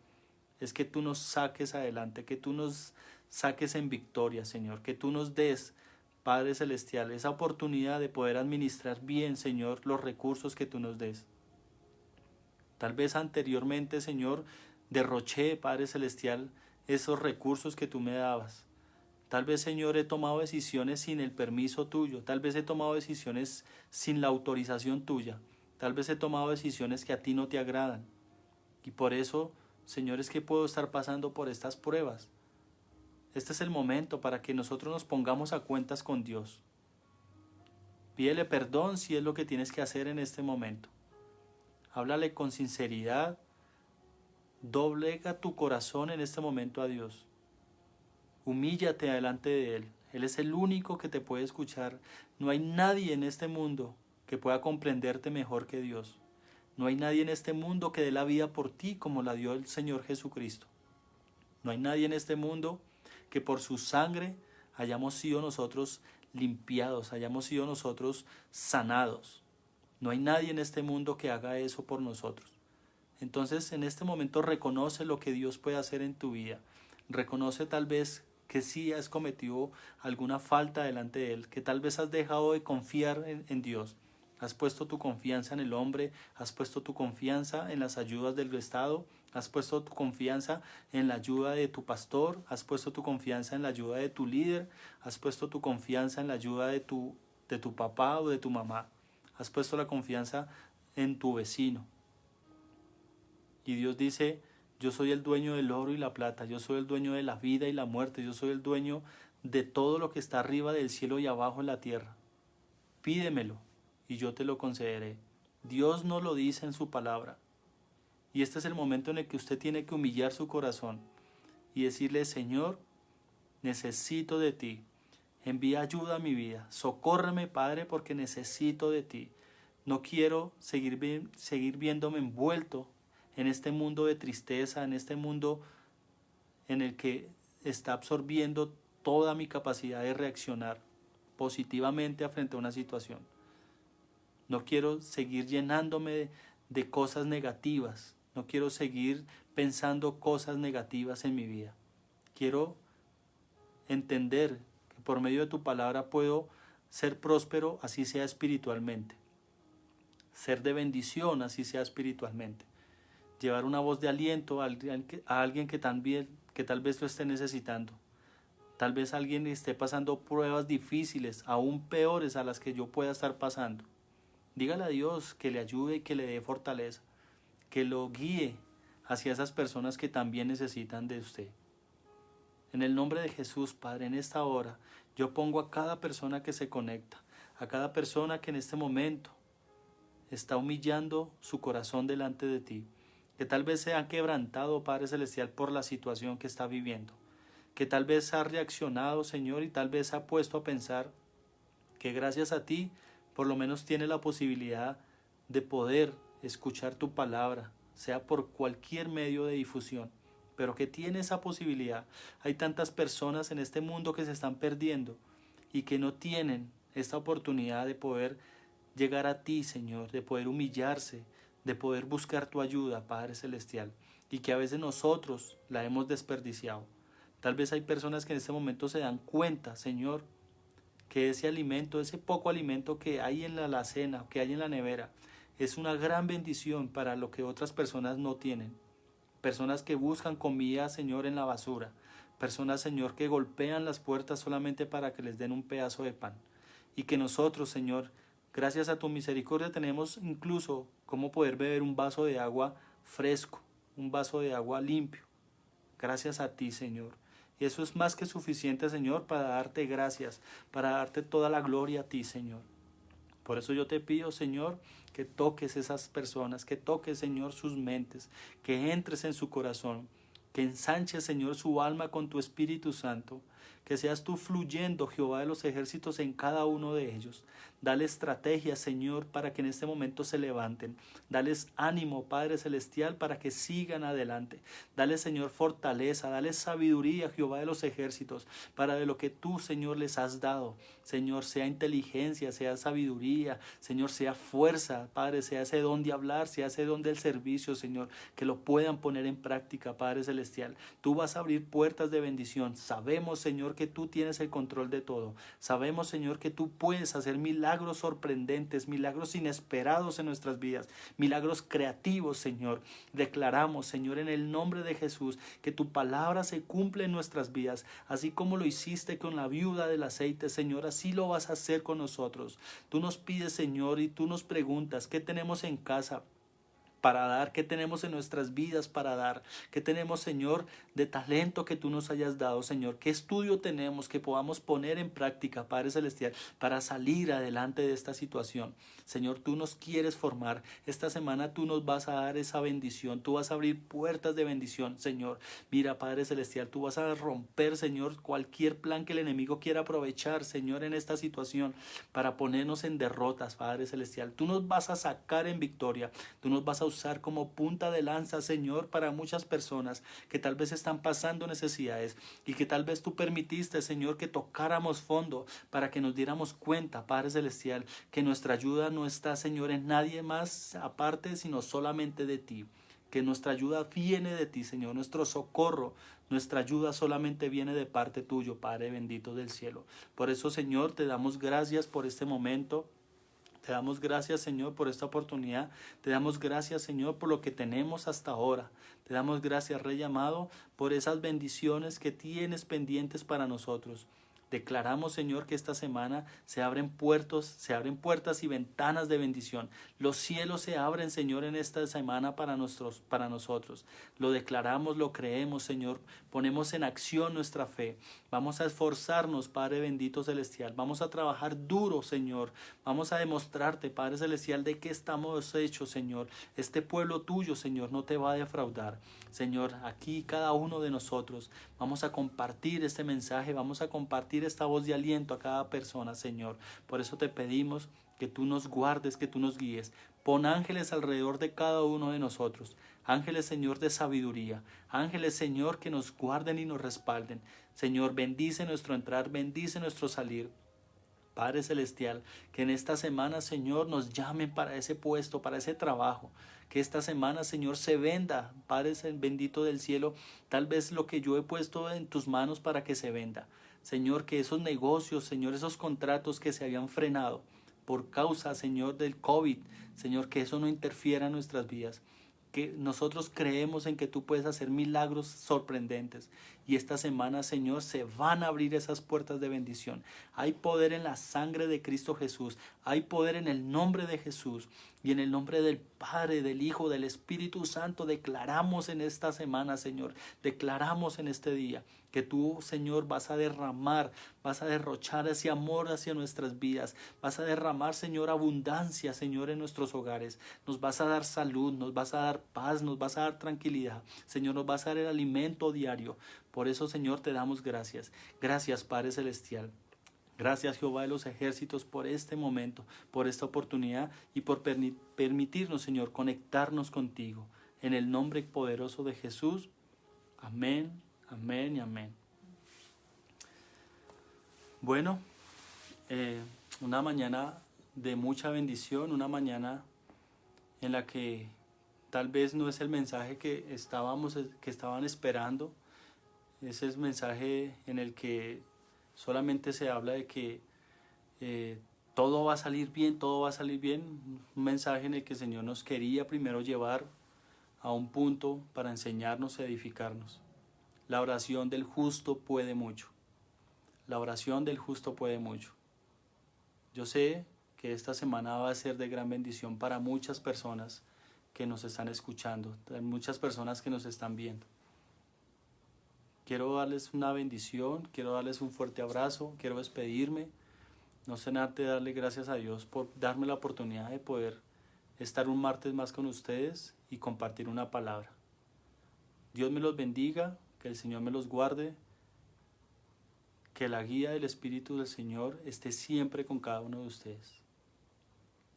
es que tú nos saques adelante, que tú nos saques en victoria, Señor, que tú nos des, Padre Celestial, esa oportunidad de poder administrar bien, Señor, los recursos que tú nos des. Tal vez anteriormente, Señor, derroché, Padre Celestial, esos recursos que tú me dabas. Tal vez, Señor, he tomado decisiones sin el permiso tuyo. Tal vez he tomado decisiones sin la autorización tuya. Tal vez he tomado decisiones que a ti no te agradan. Y por eso, Señor, es que puedo estar pasando por estas pruebas. Este es el momento para que nosotros nos pongamos a cuentas con Dios. Pídele perdón si es lo que tienes que hacer en este momento. Háblale con sinceridad. Doblega tu corazón en este momento a Dios. Humíllate delante de Él. Él es el único que te puede escuchar. No hay nadie en este mundo que pueda comprenderte mejor que Dios. No hay nadie en este mundo que dé la vida por ti como la dio el Señor Jesucristo. No hay nadie en este mundo que por su sangre hayamos sido nosotros limpiados, hayamos sido nosotros sanados. No hay nadie en este mundo que haga eso por nosotros. Entonces, en este momento reconoce lo que Dios puede hacer en tu vida. Reconoce tal vez que sí has cometido alguna falta delante de Él, que tal vez has dejado de confiar en Dios. Has puesto tu confianza en el hombre, has puesto tu confianza en las ayudas del Estado, has puesto tu confianza en la ayuda de tu pastor, has puesto tu confianza en la ayuda de tu líder, has puesto tu confianza en la ayuda de tu papá o de tu mamá, has puesto la confianza en tu vecino. Y Dios dice: yo soy el dueño del oro y la plata, yo soy el dueño de la vida y la muerte, yo soy el dueño de todo lo que está arriba del cielo y abajo en la tierra. Pídemelo y yo te lo concederé. Dios nos lo dice en su palabra. Y este es el momento en el que usted tiene que humillar su corazón y decirle: Señor, necesito de ti. Envía ayuda a mi vida. Socórreme, Padre, porque necesito de ti. No quiero seguir viéndome envuelto en este mundo de tristeza, en este mundo en el que está absorbiendo toda mi capacidad de reaccionar positivamente frente a una situación. No quiero seguir llenándome de cosas negativas. No quiero seguir pensando cosas negativas en mi vida. Quiero entender que por medio de tu palabra puedo ser próspero, así sea espiritualmente. Ser de bendición, así sea espiritualmente. Llevar una voz de aliento a alguien que tal vez lo esté necesitando. Tal vez alguien esté pasando pruebas difíciles, aún peores a las que yo pueda estar pasando. Dígale a Dios que le ayude y que le dé fortaleza, que lo guíe hacia esas personas que también necesitan de usted. En el nombre de Jesús, Padre, en esta hora, yo pongo a cada persona que se conecta, a cada persona que en este momento está humillando su corazón delante de ti, que tal vez se ha quebrantado, Padre Celestial, por la situación que está viviendo, que tal vez ha reaccionado, Señor, y tal vez ha puesto a pensar que gracias a ti, por lo menos tiene la posibilidad de poder escuchar tu palabra, sea por cualquier medio de difusión, pero que tiene esa posibilidad. Hay tantas personas en este mundo que se están perdiendo y que no tienen esta oportunidad de poder llegar a ti, Señor, de poder humillarse, de poder buscar tu ayuda, Padre Celestial, y que a veces nosotros la hemos desperdiciado. Tal vez hay personas que en este momento se dan cuenta, Señor, que ese alimento, ese poco alimento que hay en la alacena, que hay en la nevera, es una gran bendición para lo que otras personas no tienen. Personas que buscan comida, Señor, en la basura. Personas, Señor, que golpean las puertas solamente para que les den un pedazo de pan. Y que nosotros, Señor, gracias a tu misericordia tenemos incluso cómo poder beber un vaso de agua fresco, un vaso de agua limpio. Gracias a ti, Señor. Y eso es más que suficiente, Señor, para darte gracias, para darte toda la gloria a ti, Señor. Por eso yo te pido, Señor, que toques esas personas, que toques, Señor, sus mentes, que entres en su corazón, que ensanches, Señor, su alma con tu Espíritu Santo, que seas tú fluyendo, Jehová de los ejércitos, en cada uno de ellos. Dale estrategia, Señor, para que en este momento se levanten. Dales ánimo, Padre Celestial, para que sigan adelante. Dale, Señor, fortaleza, dale sabiduría, Jehová de los ejércitos, para de lo que tú, Señor, les has dado. Señor, sea inteligencia, sea sabiduría, Señor, sea fuerza, Padre, sea ese don de hablar, sea ese don del servicio, Señor, que lo puedan poner en práctica, Padre Celestial. Tú vas a abrir puertas de bendición. Sabemos, Señor, que tú tienes el control de todo. Sabemos, Señor, que tú puedes hacer milagros sorprendentes, milagros inesperados en nuestras vidas, milagros creativos, Señor. Declaramos, Señor, en el nombre de Jesús, que tu palabra se cumple en nuestras vidas, así como lo hiciste con la viuda del aceite, Señor, así lo vas a hacer con nosotros. Tú nos pides, Señor, y tú nos preguntas, ¿qué tenemos en casa para dar? ¿Qué tenemos en nuestras vidas para dar? ¿Qué tenemos, Señor, de talento que tú nos hayas dado, Señor? ¿Qué estudio tenemos que podamos poner en práctica, Padre Celestial, para salir adelante de esta situación? Señor, tú nos quieres formar. Esta semana tú nos vas a dar esa bendición. Tú vas a abrir puertas de bendición, Señor. Mira, Padre Celestial, tú vas a romper, Señor, cualquier plan que el enemigo quiera aprovechar, Señor, en esta situación para ponernos en derrotas, Padre Celestial. Tú nos vas a sacar en victoria. Tú nos vas a usar como punta de lanza, Señor, para muchas personas que tal vez están pasando necesidades y que tal vez tú permitiste, Señor, que tocáramos fondo para que nos diéramos cuenta, Padre Celestial, que nuestra ayuda no está, Señor, en nadie más aparte, sino solamente de ti. Que nuestra ayuda viene de ti, Señor, nuestro socorro, nuestra ayuda solamente viene de parte tuyo, Padre bendito del cielo. Por eso, Señor, te damos gracias por este momento. Te damos gracias, Señor, por esta oportunidad. Te damos gracias, Señor, por lo que tenemos hasta ahora. Te damos gracias, Rey amado, por esas bendiciones que tienes pendientes para nosotros. Declaramos, Señor, que esta semana se abren puertas y ventanas de bendición. Los cielos se abren, Señor, en esta semana para nosotros. Lo declaramos, lo creemos, Señor. Ponemos en acción nuestra fe. Vamos a esforzarnos, Padre bendito celestial. Vamos a trabajar duro, Señor. Vamos a demostrarte, Padre celestial, de qué estamos hechos, Señor. Este pueblo tuyo, Señor, no te va a defraudar. Señor, aquí cada uno de nosotros vamos a compartir este mensaje, vamos a compartir esta voz de aliento a cada persona, Señor. Por eso te pedimos que tú nos guardes, que tú nos guíes. Pon ángeles alrededor de cada uno de nosotros. Ángeles, Señor, de sabiduría. Ángeles, Señor, que nos guarden y nos respalden. Señor, bendice nuestro entrar, bendice nuestro salir. Padre Celestial, que en esta semana, Señor, nos llamen para ese puesto, para ese trabajo. Que esta semana, Señor, se venda, Padre bendito del cielo, tal vez lo que yo he puesto en tus manos para que se venda. Señor, que esos negocios, Señor, esos contratos que se habían frenado por causa, Señor, del COVID, Señor, que eso no interfiera en nuestras vidas. Que nosotros creemos en que tú puedes hacer milagros sorprendentes. Y esta semana, Señor, se van a abrir esas puertas de bendición. Hay poder en la sangre de Cristo Jesús. Hay poder en el nombre de Jesús. Y en el nombre del Padre, del Hijo, del Espíritu Santo, declaramos en esta semana, Señor. Declaramos en este día que tú, Señor, vas a derramar, vas a derrochar ese amor hacia nuestras vidas. Vas a derramar, Señor, abundancia, Señor, en nuestros hogares. Nos vas a dar salud, nos vas a dar paz, nos vas a dar tranquilidad. Señor, nos vas a dar el alimento diario. Por eso, Señor, te damos gracias. Gracias, Padre Celestial. Gracias, Jehová de los ejércitos, por este momento, por esta oportunidad y por permitirnos, Señor, conectarnos contigo. En el nombre poderoso de Jesús. Amén, amén y amén. Bueno, una mañana de mucha bendición, una mañana en la que tal vez no es el mensaje que estaban esperando. Ese es el mensaje en el que solamente se habla de que todo va a salir bien, todo va a salir bien. Un mensaje en el que el Señor nos quería primero llevar a un punto para enseñarnos y edificarnos. La oración del justo puede mucho. La oración del justo puede mucho. Yo sé que esta semana va a ser de gran bendición para muchas personas que nos están escuchando, muchas personas que nos están viendo. Quiero darles una bendición, quiero darles un fuerte abrazo, quiero despedirme. No sé nada de darle gracias a Dios por darme la oportunidad de poder estar un martes más con ustedes y compartir una palabra. Dios me los bendiga, que el Señor me los guarde. Que la guía del Espíritu del Señor esté siempre con cada uno de ustedes.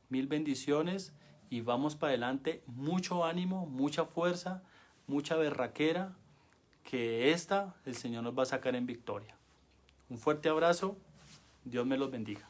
Mil bendiciones y vamos para adelante. Mucho ánimo, mucha fuerza, mucha berraquera, que el Señor nos va a sacar en victoria. Un fuerte abrazo. Dios me los bendiga.